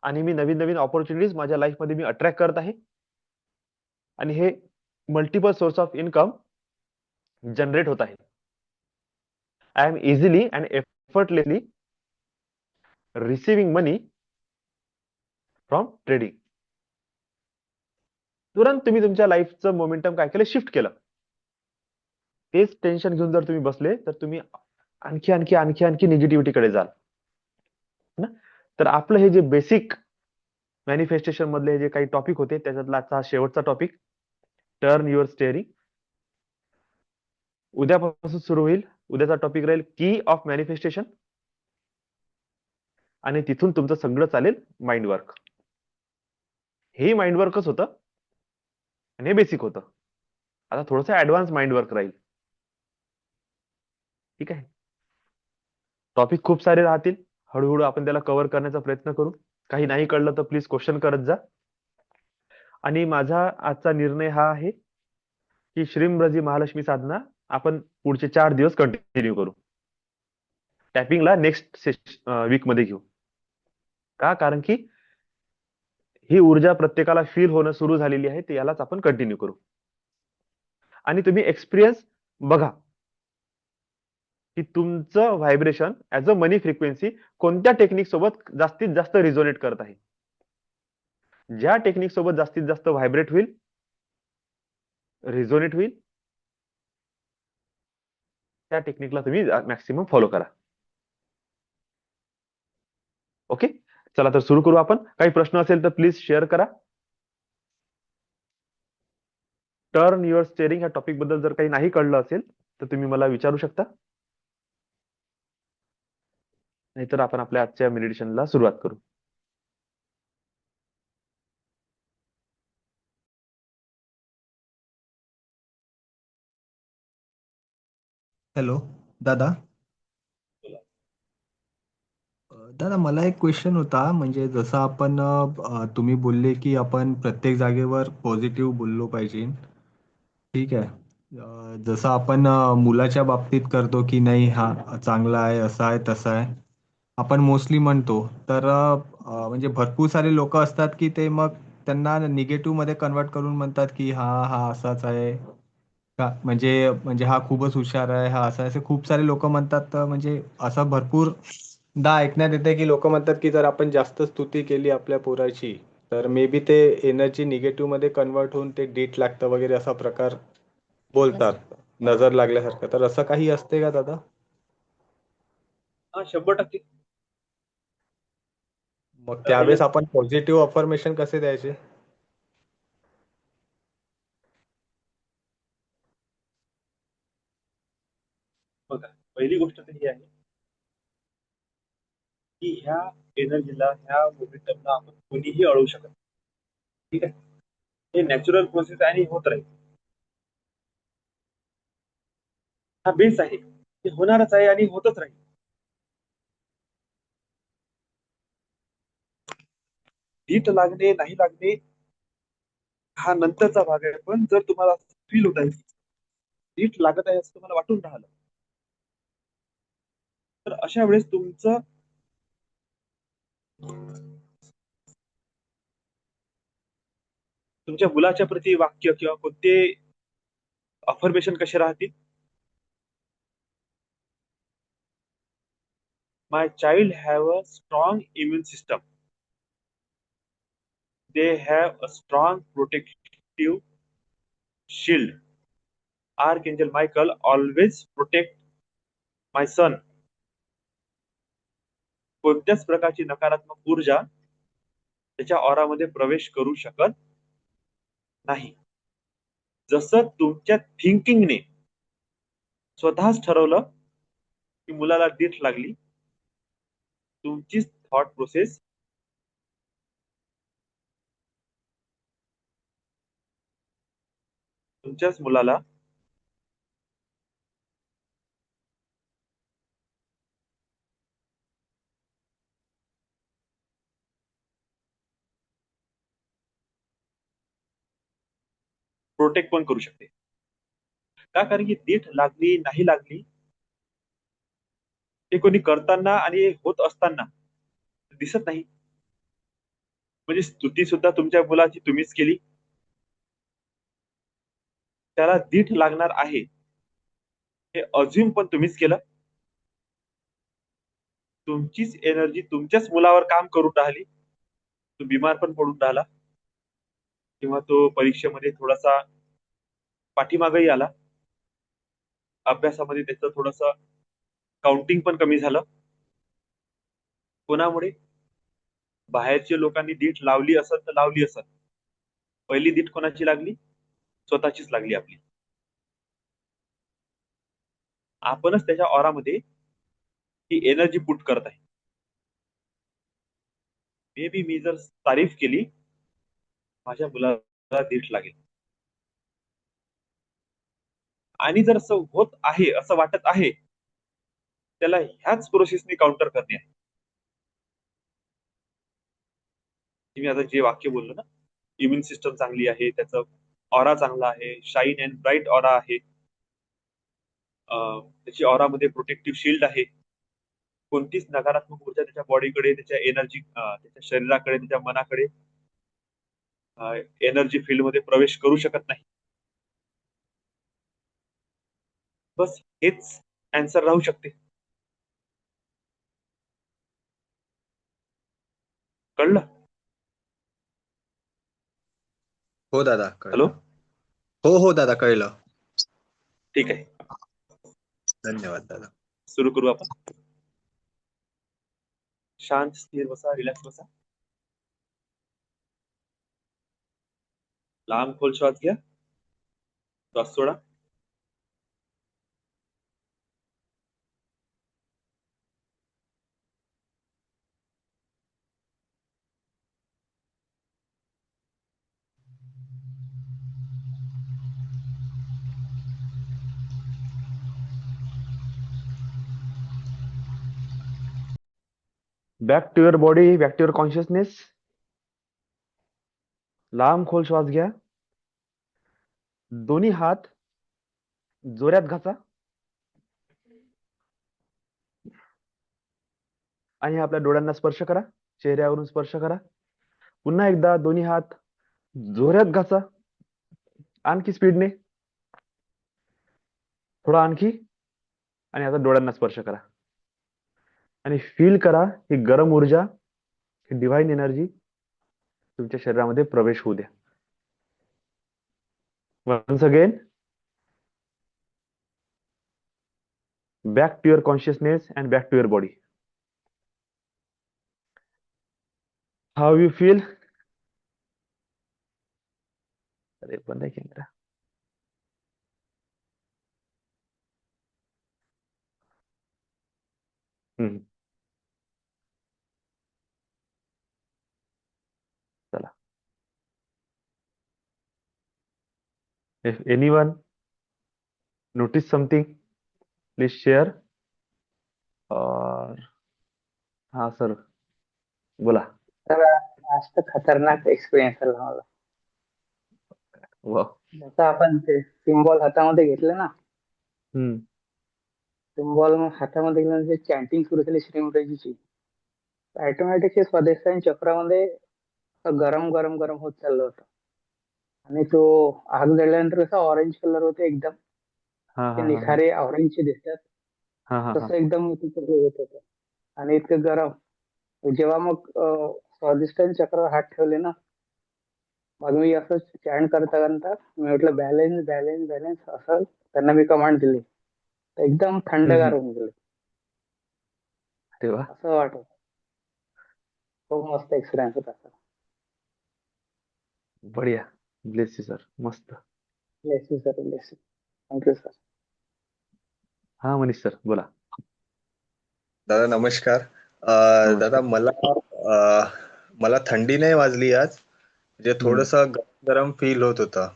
आणि मी नवीन नवीन ऑपॉर्च्युनिटीज माझ्या लाईफमध्ये मी अट्रॅक्ट करत आहे आणि हे multiple source of income generate होत आहे. I am easily and effortlessly receiving money from trading. तुरंत तुम्ही तुमच्या लाईफचं मोमेंटम काय केलं, शिफ्ट केलं. तेच टेन्शन घेऊन जर तुम्ही बसले तर तुम्ही आणखी आणखी आणखी आणखी निगेटिव्हिटीकडे जाल ना. तर आपलं हे जे बेसिक मॅनिफेस्टेशन मधले जे काही टॉपिक होते त्याच्यातला आजचा शेवटचा टॉपिक, टर्न युअर स्टेअरिंग. उद्यापासून सुरू होईल. उद्याचा टॉपिक राहील की ऑफ मॅनिफेस्टेशन आणि तिथून तुमचं सगळं चालेल माइंड वर्क. हे माइंड वर्कच होतं आणि हे बेसिक होतं. आता थोडंसं ऍडव्हान्स माइंड वर्क राहील. ठीक आहे. टॉपिक खूप सारे राहतील. हळूहळू आपण त्याला कव्हर करण्याचा प्रयत्न करू. काही नाही कळलं तर प्लीज क्वेश्चन करत जा. आणि माझा आजचा निर्णय हा आहे की श्रीमरजी महालक्ष्मी साधना आपण पुढचे 4 दिवस कंटिन्यू करू. टॅपिंगला नेक्स्ट वीक मध्ये घेऊ. का? कारण की ही ऊर्जा प्रत्येकाला फील होणं सुरू झालेली आहे. ते यालाच आपण कंटिन्यू करू. आणि तुम्ही एक्सपिरियन्स बघा की तुमचं vibration as a money frequency कोणत्या टेक्निक सोबत जास्तीत जास्त रिझोनेट करत आहे. ज्या टेक्निक सोबत जास्तीत जास्त व्हायब्रेट होईल, रिझोनेट होईल, त्या टेक्निकला तुम्ही मॅक्सिमम फॉलो करा. ओके. चला तर सुरू करू आपण. काही प्रश्न असेल तर प्लीज शेअर करा. टर्न युअर स्टेअरिंग ह्या टॉपिक बद्दल जर काही नाही कळलं असेल तर तुम्ही मला विचारू शकता. नाहीतर आपण आपल्या आजच्या मेडिटेशनला सुरुवात करू. हॅलो दादा. दादा मला एक क्वेश्चन होता, म्हणजे जसं आपण तुम्ही बोलले की आपण प्रत्येक जागेवर पॉझिटिव्ह बोललो पाहिजे. ठीक आहे. जसं आपण मुलाच्या बाबतीत करतो की नाही हा चांगला आहे, असा आहे, तसा आहे, आपण मोस्टली म्हणतो. तर म्हणजे भरपूर सारे लोक असतात की ते मग त्यांना निगेटिव्ह मध्ये कन्वर्ट करून म्हणतात की हा हा असाच आहे का, म्हणजे म्हणजे हा खूपच हुशार आहे, हा असा आहे. असे खूप सारे लोक म्हणतात. तर म्हणजे असं भरपूर दा ऐकण्यात येते की लोक म्हणतात की जर आपण जास्त स्तुती केली आपल्या पोराची तर मे बी ते एनर्जी निगेटिव्ह मध्ये कन्वर्ट होऊन ते डीट लागतं वगैरे असा प्रकार बोलतात, नजर लागल्यासारखं. तर असं काही असते का दादा? हा, 100%. मग त्यावेळेस आपण पॉझिटिव्ह अफर्मेशन कसे द्यायचे? बघा, पहिली गोष्ट तर ही आहे की ह्या एनर्जीला, ह्या मोमेंटमला आपण कोणीही अडवू शकत नाही. ठीक आहे. हे नॅचरल प्रोसेस आहे आणि होत राहील. हा बेस आहे, ते होणारच आहे आणि होतच राहील. नीट लागणे नाही लागणे हा नंतरचा भाग आहे. पण जर तुम्हाला फील होत आहे, नीट लागत आहे असं तुम्हाला वाटून राहिलं, तर अशा वेळेस तुमचं तुमच्या मुलाच्या प्रती वाक्य किंवा कोणते अफर्मेशन कसे राहतील? My child have a strong immune system. They have a strong protective shield. Archangel Michael always protect my son. कोणत्याच प्रकारची नकारात्मक ऊर्जा त्याच्या ऑरामध्ये प्रवेश करू शकत नाही. जसं तुमच्या थिंकिंगने स्वतःच ठरवलं की मुलाला दीठ लागली, तुमची थॉट प्रोसेस तुमच्याच मुलाला प्रोटेक्ट पण करू शकते. का? कारण की दीठ लागली नाही लागली हे कोणी करताना आणि होत असताना दिसत नाही. म्हणजे स्तुती सुद्धा तुमच्या मुलाची तुम्हीच केली, त्याला दीठ लागणार आहे हे अज्युम पण तुम्हीच केलं. तुमचीच एनर्जी तुमच्याच मुलावर काम करून राहिली. तो बिमार पण पडून राहिला किंवा तो परीक्षेमध्ये थोडासा पाठीमागही आला, अभ्यासामध्ये त्याचं थोडस काउंटिंग पण कमी झालं. कोणामुळे? बाहेरच्या लोकांनी दीठ लावली असत तर लावली असत. पहिली दीठ कोणाची लागली? स्वतःचीच लागली आपली. आपणच त्याच्या ऑरामध्ये ही एनर्जी पुट करत आहे. मे बी मी जर तारीफ केली, माझ्या मुलाला दीठ लागेल. आणि जर असं होत आहे, असं वाटत आहे, त्याला ह्याच प्रोसेसने काउंटर करणे आहे. मी आता जे वाक्य बोललो ना, इम्युन सिस्टम चांगली आहे, त्याचं ऑरा चांगला आहे, शाईन अँड ब्राईट ऑरा आहे, त्याची ऑरामध्ये प्रोटेक्टिव्ह शिल्ड आहे. कोणतीच नकारात्मक ऊर्जा त्याच्या बॉडीकडे, त्याच्या एनर्जी, त्याच्या शरीराकडे, त्याच्या मनाकडे, एनर्जी फील्डमध्ये प्रवेश करू शकत नाही. बस हेच आन्सर राहू शकते. कळलं? हो दादा, हॅलो, कळलं. हो हो दादा, कळलं. ठीक आहे, धन्यवाद दादा. सुरू करू आपण. शांत स्थिर बसा, रिलॅक्स बसा. लांब खोल श्वास घ्या, श्वास सोडा. Back to your body, back to your consciousness. लांब खोल श्वास घ्या. दोन्ही हात जोरात घासा आणि आपल्या डोळ्यांना स्पर्श करा, चेहऱ्यावरून स्पर्श करा. पुन्हा एकदा दोन्ही हात जोरात घासा, आणखी स्पीडने, थोडा आणखी, आणि आता डोळ्यांना स्पर्श करा आणि फील करा ही गरम ऊर्जा, ही डिव्हाइन एनर्जी तुमच्या शरीरामध्ये प्रवेश होऊ द्या. Once again, back to your consciousness and back to your body. How you feel? अरे बंद आहे कॅमेरा. चला. If anyone notice something, please share. और हाँ सर, बोला. तर आज तर खतरनाक एक्सपिरियन्स आला मला. वाह. जसं आपण ते सिम्बॉल हातामध्ये घेतलं ना, सिम्बॉल हातामध्ये घेऊन जे चॅन्टिंग सुरू केली श्रीमंतजीची, ऑटोमॅटिक स्वदेशांच्या चक्रामध्ये गरम गरम गरम होत चाललं होतं. आणि तो आग जळल्यानंतर कसा ऑरेंज कलर होते एकदम, हाँ ते हाँ हाँ निखारे ऑरेंजचे दिसतात, हाँ हाँ हाँ. तसं एकदम तिथं हे होत होतं. आणि इतकं गरम. जेव्हा मग स्वादिष्टांच्या चक्रावर हात ठेवले ना, मग मी असं चॅन्ट करता करता मी म्हटलं बॅलेन्स बॅलेन्स बॅलेन्स, असं त्यांना मी कमांड दिली. तर एकदम थंडगार होऊन गेले. अरे वाह. असं वाटत. खूप मस्त एक्सपिरियन्स होता सर. बढ़िया. Bless you sir. मस्त. Bless you sir, bless you. Thank you sir. हा मनीष सर, बोला. दादा नमस्कार. नमस्कार. दादा मला थंडी नाही वाजली आज, म्हणजे थोडस गरम फील होत होतं.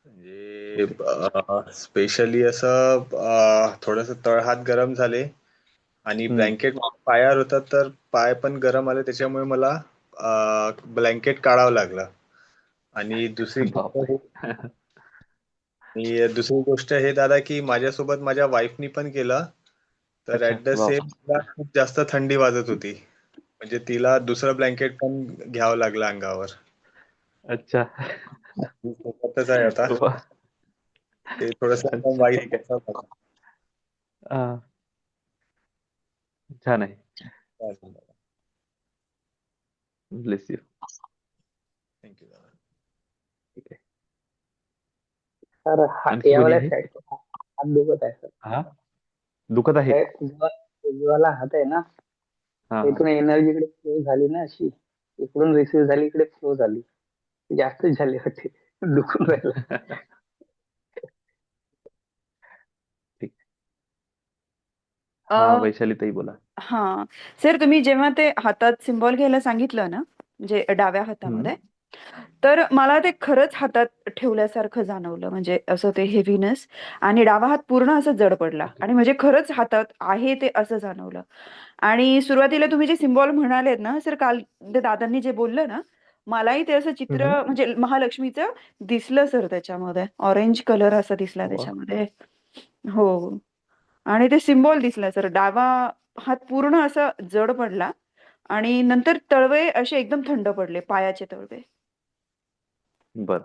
म्हणजे स्पेशली असं थोडस तळहात गरम झाले आणि ब्लँकेट पायावर होता तर पाय पण गरम आले, त्याच्यामुळे मला ब्लँकेट काढावं लागलं. आणि दुसरी गोष्ट, बापरे. आणि दुसरी गोष्ट हे दादा की माझ्यासोबत माझ्या वाईफनी पण केलं, तर अच्छा, ऍट द वाव. सेम तिला खूप जास्त थंडी वाजत होती. म्हणजे तिला दुसरं ब्लँकेट पण घ्यावं लागलं अंगावर. अच्छा. ती सोबतच आहे आता. वा. ते थोडस अच्छा, वाईट ठीक आहे. अं, छान आहे. Bless you. थँक्यू दादा. ठीक आहे. सर आणखी कोणी यावाला आहे? साईड हात दुखत आहे सर. हा, दुखत आहे. उजवाला हात आहे ना, हा हा. इथून एनर्जी इकडे फ्लो झाली ना अशी, इकडून रिसीव्ह झाली इकडे फ्लो झाली, जास्तच झाली होती. दुखून राहिलं. ठीक. अ, हा, वैशाली ताई बोला. हां. सर तुम्ही जेव्हा ते हातात सिम्बॉल घ्यायला सांगितलं ना, म्हणजे डाव्या हम्म. हातामध्ये, तर मला ते खरंच हातात ठेवल्यासारखं जाणवलं. म्हणजे असं ते हेवीनेस आणि डावा हात पूर्ण असा जड पडला ओके. आणि म्हणजे खरंच हातात आहे ते असं जाणवलं. आणि सुरुवातीला तुम्ही जे सिम्बॉल म्हणालेत ना, सर काल ते दादांनी जे बोललं ना, मलाही ते असं चित्र हम्म. म्हणजे महालक्ष्मीचं दिसलं सर त्याच्यामध्ये. ऑरेंज कलर असा दिसला वा. त्याच्यामध्ये. हो. आणि ते सिम्बॉल दिसला सर. डावा हात पूर्ण असा जड पडला आणि नंतर तळवे असे एकदम थंड पडले, पायाचे तळवे. बरं.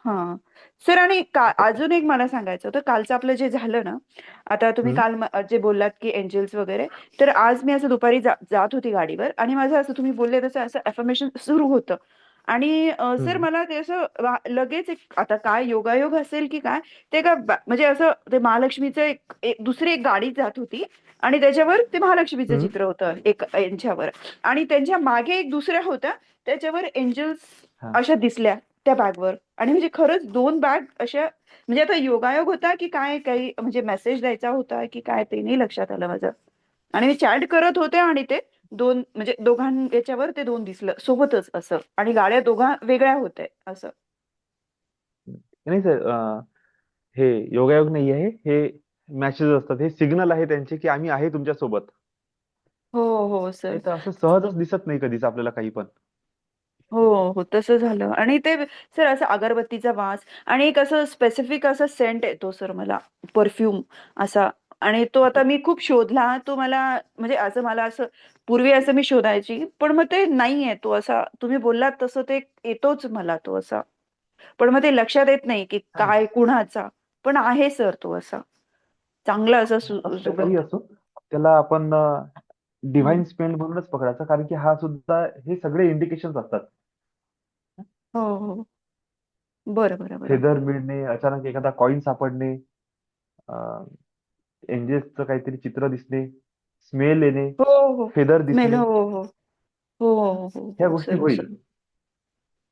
हां. सर आणि ओके. अजून एक मला सांगायचं होतं, कालचं आपलं जे झालं ना, आता तुम्ही हम्म. काल जे बोललात की एंजल्स वगैरे, तर आज मी असं दुपारी जात होती गाडीवर आणि माझं असं तुम्ही बोलले तसं असं अफर्मेशन सुरू होतं. आणि सर हम्म. मला ते असं लगेच एक आता काय योगायोग असेल की काय, ते का म्हणजे असं ते महालक्ष्मीचं दुसरी एक गाडी जात होती आणि त्याच्यावर ते महालक्ष्मीचं हम्म. चित्र होतं एक यांच्यावर आणि त्यांच्या मागे एक दुसऱ्या होत्या, त्याच्यावर एंजल्स हा. अशा दिसल्या त्या बॅगवर. आणि म्हणजे खरंच 2 बॅग अशा म्हणजे आता योगायोग होता की काय काही म्हणजे मेसेज द्यायचा होता की काय ते नाही लक्षात आलं माझं. आणि मी चॅट करत होते आणि ते 2 म्हणजे दोघां याच्यावर ते 2 दिसलं सोबतच असं आणि गाड्या दोघा वेगळ्या होत्या असं. नाही सर, हे योगायोग नाही आहे, हे मॅसेज असतात, हे सिग्नल आहे त्यांचे की आम्ही आहे तुमच्या सोबत. हो, हो नाही सर. तर असं सहजच दिसत नाही कधीच आपल्याला काही पण. हो, हो. तसं झालं आणि ते सर असं अगरबत्तीचा वास आणि एक असं स्पेसिफिक असा सेंट येतो सर मला, परफ्यूम असा आणि तो ओके. आता मी खूप शोधला. तो मला म्हणजे असं मला असं पूर्वी असं मी शोधायची, पण मग ते नाहीये तो असा तुम्ही बोललात तसं ते येतोच मला तो असा. पण मग ते लक्षात येत नाही की छान आहे. काय कुणाचा. पण आहे सर तो असा. चांगला असा असू द्या, काही सुगंध. असो, त्याला आपण हं. डिव्हाइन स्पेल म्हणूनच पकडायचा, कारण की हा सुद्धा हे सगळे इंडिकेशन असतात. हो, हो. बरं, बरं, बरं. फेदर मिळणे, अचानक एखादा कॉइन सापडणे, एंजेसचं काहीतरी चित्र दिसणे, स्मेल येणे, हो, हो. फेदर स्मेल दिसणे, हो, हो. हो, हो, हो, ह्या हो. गोष्टी सर, होईल सर.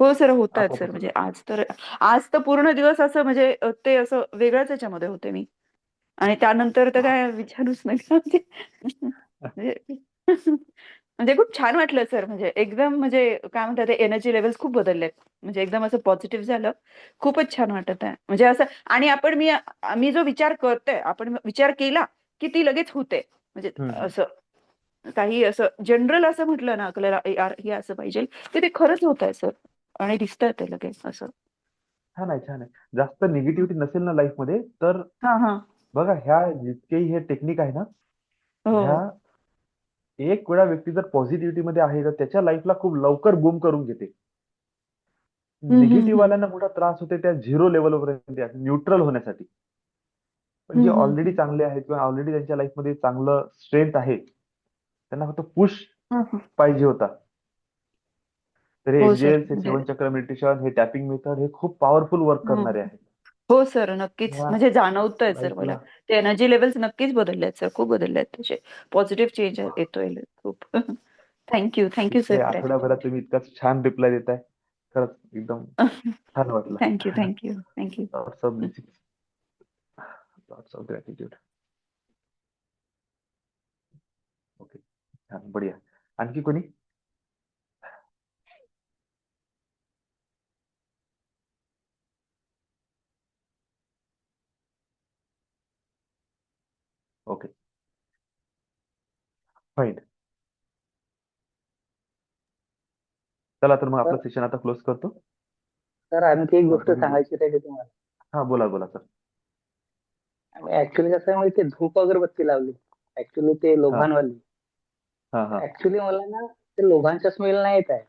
हो सर, होतायत सर. म्हणजे आपोआपच. आज तर पूर्ण दिवस असं म्हणजे ते असं वेगळ्याच ह्याच्यामध्ये होते मी. आणि त्यानंतर तर वा. काय विचारूच नका. म्हणजे म्हणजे खूप छान वाटलं सर. म्हणजे एकदम म्हणजे काय म्हणतात ते एनर्जी लेव्हल्स खूप बदललेत. म्हणजे एकदम असं पॉझिटिव्ह झालं. खूपच छान वाटत आहे. म्हणजे असं आणि मी जो विचार करते, आपण विचार केला, की ती लगेच होते. म्हणजे हम्म. असं काही असं जनरल असं म्हटलं ना आपल्याला यार हे असं पाहिजे, तर ते खरंच होतंय सर आणि दिसतंय ते लगेच असं. छान आहे, छान आहे. जास्त निगेटिव्हिटी नसेल ना लाईफ मध्ये, तर हां, हां. बघा, ह्या जितकेही हे टेक्निक आहे ना, ह्या हो. एक वेळा व्यक्ती जर पॉझिटिव्हिटी मध्ये आहे, तर त्याच्या लाईफला खूप लवकर बूम करून घेते. हं, हं, निगेटिव्ह हं. वाल्यांना मोठा त्रास होते त्या झिरो लेवलपर्यंत न्यूट्रल होण्यासाठी. पण जे हं, हं, ऑलरेडी हं. चांगले आहेत किंवा ऑलरेडी त्यांच्या लाईफमध्ये चांगलं स्ट्रेंथ आहे, त्यांना फक्त पुश हं, हं. पाहिजे होता. तर हे हो सर. एंजेल्स, हे म्हणजे सेवन चक्र मेडिटेशन, हे टॅपिंग मेथड, हे खूप पॉवरफुल वर्क हं. करणारे आहेत. हो सर, नक्कीच. ह्या म्हणजे जाणवतंय सर मला. लाईफला ते एनर्जी लेव्हल्स नक्कीच बदलले आहेत सर. खूप बदलले आहेत तसे. पॉझिटिव्ह चेंज येतोय खूप. Thank you sir. इतक्या ग्रॅटिट्यूड. आठवड्याभरात तुम्ही इतका छान रिप्लाय देताय. खरंच एकदम छान वाटलं. Thank you. Lots of blessings, lots of gratitude. Okay, छान, बढिया. आणखी कोणी? Okay, fine. चला तर मग आपलं सर सेशन आता क्लोज करतो. सर आणखी एक गोष्ट तुम्ही बोला. सांगायची राहिली तुम्हाला. हा, बोला बोला सर. ऍक्च्युली कसं आहे माहिती, धूप अगरबत्ती लावली ऍक्च्युली ते हा लोभानवाली. हा हा ऍक्च्युली मला ना ते लोभांचा स्मेल नाही येत आहे,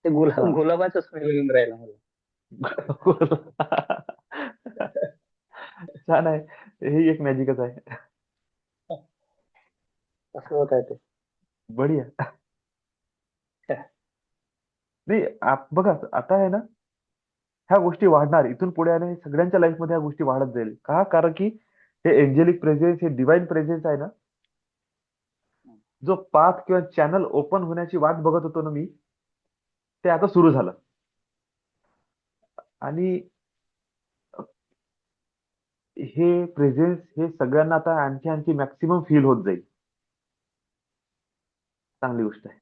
ते हा. गुलाबाचा स्मेल येऊन राहिला मला. छान आहे. ही एक मॅजिकच आहे. असं होत आहे ते. बढिया. नाही, बघा आता आहे ना, ह्या गोष्टी वाढणार इथून पुढे, आणि सगळ्यांच्या लाईफमध्ये ह्या गोष्टी वाढत जाईल. का? कारण की हे एंजेलिक प्रेझेन्स, हे डिवाइन प्रेझेन्स आहे ना, जो पाथ किंवा चॅनल ओपन होण्याची वाट बघत होतो ना मी, ते आता सुरू झालं. आणि हे प्रेझेन्स हे सगळ्यांना आता आणखी आणखी मॅक्सिमम फील होत जाईल. चांगली गोष्ट आहे.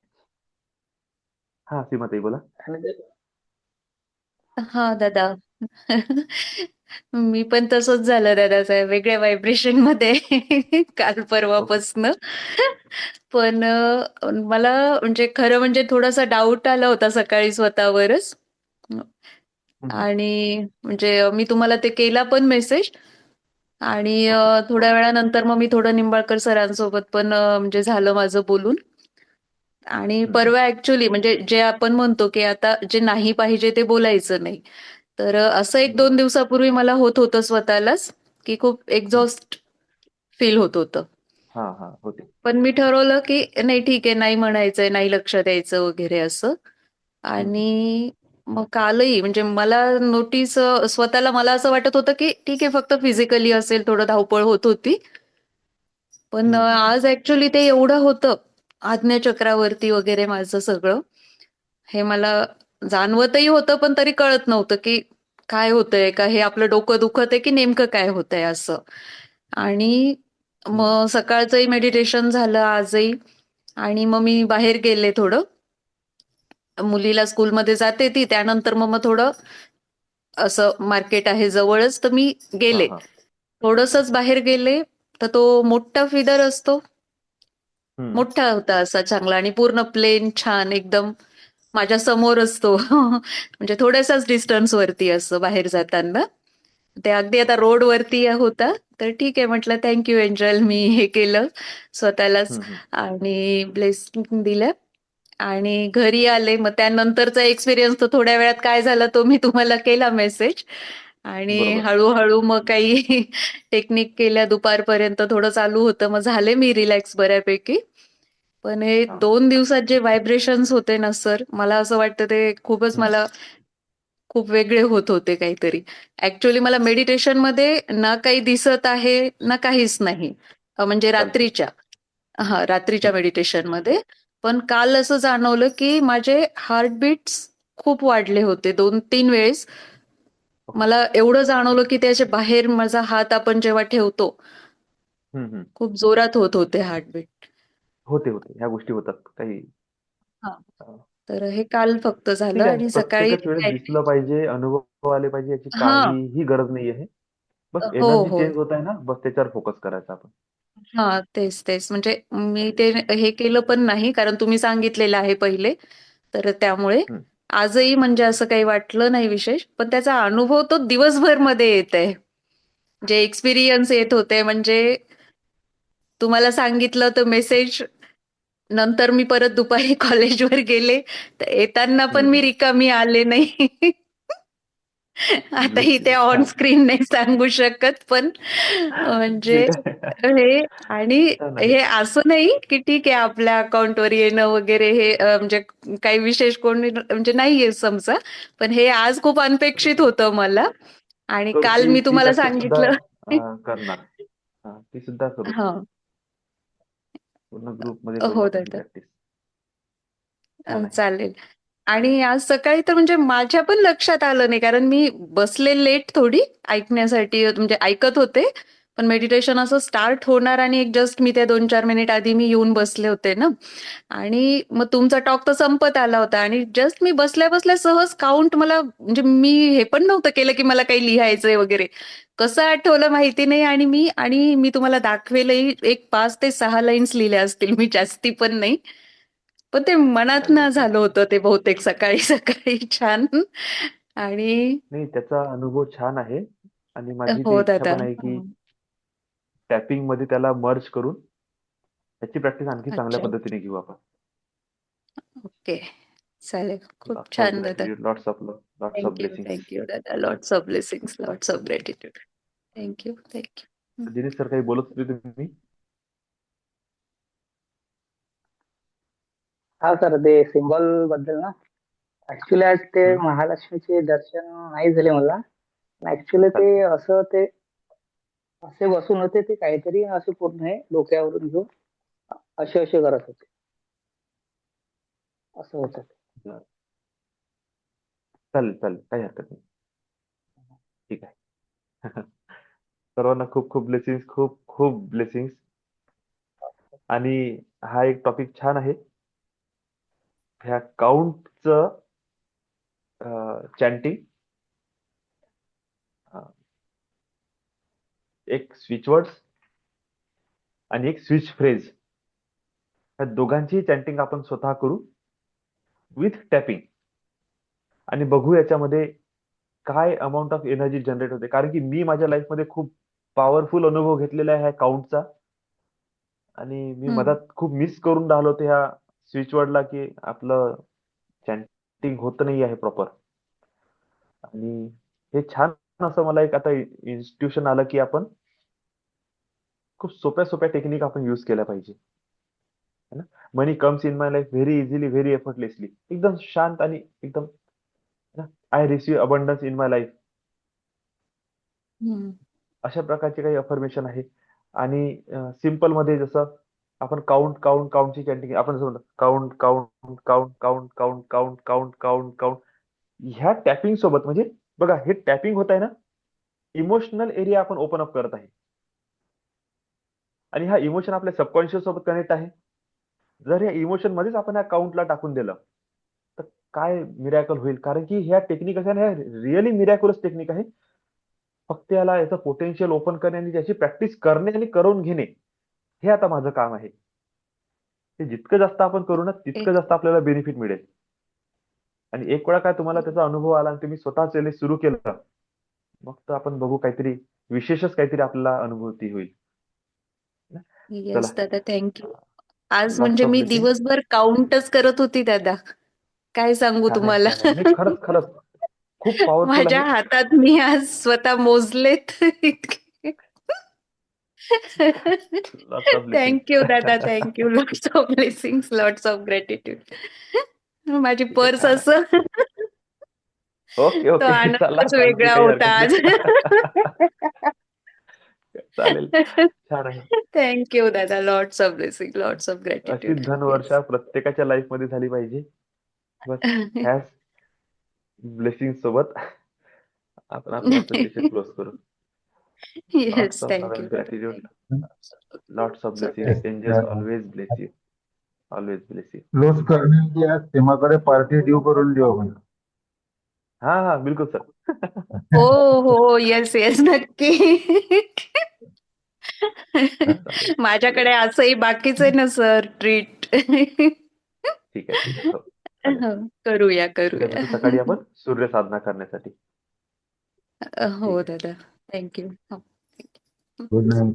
हा, सीमाताई बोला. आणि ते हा दादा. मी पण तसंच झालं दादा, वेगळ्या व्हायब्रेशन मध्ये काल ओके. परवापासनं. पण मला म्हणजे खरं म्हणजे थोडासा डाऊट आला होता सकाळी स्वतःवरच. हम्म. आणि म्हणजे मी तुम्हाला ते केला पण मेसेज. आणि ओके. थोड्या वेळानंतर मग मी थोडं निंबाळकर सरांसोबत पण म्हणजे झालं माझं बोलून. आणि हम्म, परवा ऍक्च्युली म्हणजे जे आपण म्हणतो की आता जे नाही पाहिजे ते बोलायचं नाही. तर असं एक दोन बरोबर. दिवसापूर्वी मला होत होतं स्वतःलाच, की खूप हम्म. एक्झॉस्ट फील होत होतं. हा हा, होते. पण मी ठरवलं की नाही ठीक आहे, नाही म्हणायचंय, नाही लक्ष द्यायचं वगैरे असं. हम्म, आणि मग कालही म्हणजे मला नोटीस स्वतःला मला असं वाटत होतं की ठीक आहे, फक्त फिजिकली असेल, थोडं धावपळ होत होती. पण हम्म, हम्म, आज ऍक्च्युली ते एवढं होतं आज्ञाचक्रावरती वगैरे माझं सगळं. हे मला जाणवतही होतं, पण तरी कळत नव्हतं की काय होतंय, का हे आपलं डोकं दुखत आहे की नेमकं काय होतंय असं. आणि हम्म. मग सकाळचंही मेडिटेशन झालं आजही. आणि मग मी बाहेर गेले थोडं, मुलीला स्कूलमध्ये जाते ती, त्यानंतर मग थोडं असं मार्केट आहे जवळच, तर मी हा गेले. हा. थोडंसंच बाहेर गेले, तर तो मोठा फिदर असतो, हम्म, मोठा होता असा चांगला, आणि पूर्ण प्लेन छान एकदम माझ्या समोर असतो. म्हणजे थोड्याशाच डिस्टन्स वरती असं बाहेर जाताना. ते अगदी आता रोड वरती होता. तर ठीक आहे म्हटलं, थँक्यू एंजल, मी हे केलं स्वतःलाच हम्म, आणि ब्लेसिंग दिलं. आणि घरी आले, मग त्यानंतरचा एक्सपिरियन्स तो थोड्या वेळात काय झाला तो मी तुम्हाला केला मेसेज. आणि बरोबर. हळूहळू मग काही टेक्निक केल्या, दुपारपर्यंत थोडं चालू होतं, मग झाले मी रिलॅक्स बऱ्यापैकी. पण हे हा. 2 दिवसात जे व्हायब्रेशन्स होते ना सर, मला असं वाटतं ते खूपच हम्म, मला खूप वेगळे होत होते काहीतरी. ऍक्च्युअली मला मेडिटेशन मध्ये ना काही दिसत आहे ना काहीच नाही. म्हणजे चालते. रात्रीच्या हम्म, मेडिटेशन मध्ये. पण काल असं जाणवलं की माझे हार्टबीट्स खूप वाढले होते 2-3 वेळेस. ओके. मला एवढं जाणवलं की त्याच्या बाहेर माझा हात आपण जेव्हा ठेवतो, हम्म, हम्म. खूप जोरात होत होते हार्टबीट. होते होते, ह्या गोष्टी होतात काही. हा. अं, तर हे काल फक्त झालं ठीक आहे, आणि सकाळी प्रत्येकच वेळेस दिसलं पाहिजे, अनुभव आले पाहिजे, याची हा. काहीही गरज नाही आहे. बस हो, एनर्जी हो. चेंज होत आहे ना, बस त्याच्यावर फोकस करायचा आपण. हां, तेच. म्हणजे मी ते हे केलं पण नाही, कारण तुम्ही सांगितलेलं आहे पहिले. तर त्यामुळे हम्म, आजही म्हणजे असं काही वाटलं नाही विशेष. पण त्याचा अनुभव तो दिवसभरमध्ये येतंय. जे एक्सपिरियन्स येत होते म्हणजे तुम्हाला सांगितलं तर मेसेज नंतर मी परत दुपारी कॉलेजवर गेले, तर येताना पण मी हम्म. रिकामी आले नाही. आता येस इथे येस, ऑन छान. स्क्रीन नाही सांगू शकत, पण म्हणजे ठीक आहे. हे आणि छान आहे. हे असं नाही की ठीक आहे आपल्या अकाउंटवर येणं वगैरे हे म्हणजे काही विशेष कोणी म्हणजे नाहीये समजा. पण हे आज खूप अनपेक्षित बरोबर. होतं मला. आणि करू, काल ती मी ती तुम्हाला प्रॅक्टिस सुद्धा सांगितलं. करणार. हा, ती सुद्धा करू. हां. पूर्ण ग्रुपमध्ये करू हो आपण ती दादा. प्रॅक्टिस. छान आहे. चालेल. आणि आज सकाळी तर म्हणजे माझ्या पण लक्षात आलं नाही, कारण मी बसले लेट थोडी ऐकण्यासाठी, म्हणजे ऐकत होते. पण मेडिटेशन असं स्टार्ट होणार आणि एक जस्ट मी त्या 2-4 मिनिट आधी मी येऊन बसले होते ना. आणि मग तुमचा टॉक तर संपत आला होता आणि जस्ट मी बसल्या-बसल्या सहज काउंट मला म्हणजे मी हे पण नव्हतं केलं की मला काही लिहायचंय वगैरे. कसं आठवलं माहिती नाही आणि मी तुम्हाला दाखवेलही, एक 5 ते 6 लाईन्स लिहिल्या असतील मी, जास्ती पण नाही. पण ते चांगलं मनातनं आहे, झालं चांगलं आहे. होतं ते बहुतेक सकाळी सकाळी छान. आणि नाही, त्याचा अनुभव छान आहे. आणि माझी ती हो इच्छा दादा. पण आहे की टॅपिंग मध्ये त्याला मर्ज करून त्याची प्रॅक्टिस आणखी चांगल्या अच्छा. पद्धतीने घेऊ आपण. ओके. चालेल. खूप लॉट्स ऑफ छान दादा. Gratitude, lots of love, lots of blessings. Thank you दादा. Lots of blessings, lots of gratitude. Thank you. Dinesh sir काही बोलत होते तुम्ही? हा सर, ते सिम्बॉल बद्दल ना, ऍक्च्युली आज ते हम्म, महालक्ष्मीचे दर्शन नाही झाले मला. ऍक्च्युली ते चालेल. असं ते असे बसून होते, ते काहीतरी असे पूर्ण हे डोक्यावरून घेऊन असे असे करत होते, असं होतं ते. चालेल चालेल, काही हरकत नाही. ठीक आहे. सर्वांना खूप खूप ब्लेसिंग्स, खूप खूप ब्लेसिंग्स. आणि हा एक टॉपिक छान आहे, ह्या काउंटचं चॅन्टिंग. एक स्विच वर्ड्स आणि एक स्विच फ्रेज, ह्या दोघांची चॅन्टिंग आपण स्वतः करू विथ टॅपिंग, आणि बघू याच्यामध्ये काय अमाऊंट ऑफ एनर्जी जनरेट होते. कारण की मी माझ्या लाईफमध्ये खूप पॉवरफुल अनुभव घेतलेला आहे ह्या काउंटचा, आणि मी मधात खूप मिस करून राहिलो होतो ह्या स्विच वर्डला, की आपलं चॅन्टिंग होत नाही आहे प्रॉपर. आणि हे छान असं मला एक आता इन्स्टिट्यूशन आलं की आपण खूप सोप्या सोप्या टेक्निक आपण यूज केल्या पाहिजे. Money comes in my life very easily, very effortlessly, एकदम शांत आणि एकदम I receive abundance in my life, अशा प्रकारचे काही अफर्मेशन आहे. आणि सिम्पल मध्ये जसं आपण काउंट काउंट काउंटची चॅन्टिंग आपण जसं म्हणतो, count count count count count count count count count, ह्या टॅपिंग सोबत म्हणजे बघा हे टॅपिंग होत आहे ना, इमोशनल एरिया आपण ओपन अप करत आहे, आणि हा इमोशन आपल्या सबकॉन्शियस सोबत कनेक्ट आहे. जर या इमोशन मध्येच आपण या काउंटला टाकून दिलं तर काय मिरॅकल होईल. कारण की ह्या टेक्निक अशा रिअली मिरॅक्युलस टेक्निक आहे. फक्त याला याचं पोटेन्शियल ओपन करणे आणि त्याची प्रॅक्टिस करणे आणि करून घेणे, हे आता माझं काम आहे. ते जितकं जास्त आपण करू ना, तितकं जास्त आपल्याला बेनिफिट मिळेल. आणि एक वेळा काय तुम्हाला त्याचा अनुभव आला आणि तुम्ही स्वतः चॅलेंज सुरू केलं, मग तर आपण बघू काहीतरी विशेषच काहीतरी आपल्याला अनुभूती होईल. चला, येस दादा. थँक्यू. आज लॉट्स म्हणजे ऑफ मी ब्लेसिंग. दिवसभर काउंटच करत होती दादा. काय सांगू छान आहे, तुम्हाला. छान आहे. नाही, खरंच खरंच खूप पॉवरफुल माझ्या आहे. हातात मी आज स्वतः मोजलेत इतके. Lots of blessing. थँक्यू दादा. Thank you. Lots of blessings, lots of gratitude. माझी ठीक आहे, पर्स छान आहे. असं ओके तो ओके, चला आनंदच चालते, वेगळा काही होता हरकत आज. नाही. चालेल, छान आहे. थँक्यू दादा. Lots of blessing, lots of अशीच ग्रॅटिट्यूड. धनवर्षा प्रत्येकाच्या लाईफ मध्ये झाली पाहिजे. बस ह्याच ब्लेसिंग सोबत आपण आपला आजचा सेशन क्लोज करू. Lots yes. Of love thank you and दादा. Gratitude. Thank you. Lots of Yes, blessings. Angels always bless you. Always bless you. Close करण्याआधी आज सीमाकडे पार्टी ड्यू करून देऊ आपण. हा हा, बिलकुल सर. हो हो. Yes yes. नक्की. चालेल माझ्याकडे असंही बाकीच आहे ना सर, ट्रीट. ठीक आहे, ठीक आहे. हो चालेल. करूया उद्या करूया. भेटू सकाळी आपण सूर्य साधना करण्यासाठी. हो ठीक आहे. दादा. थँक्यू. Good night.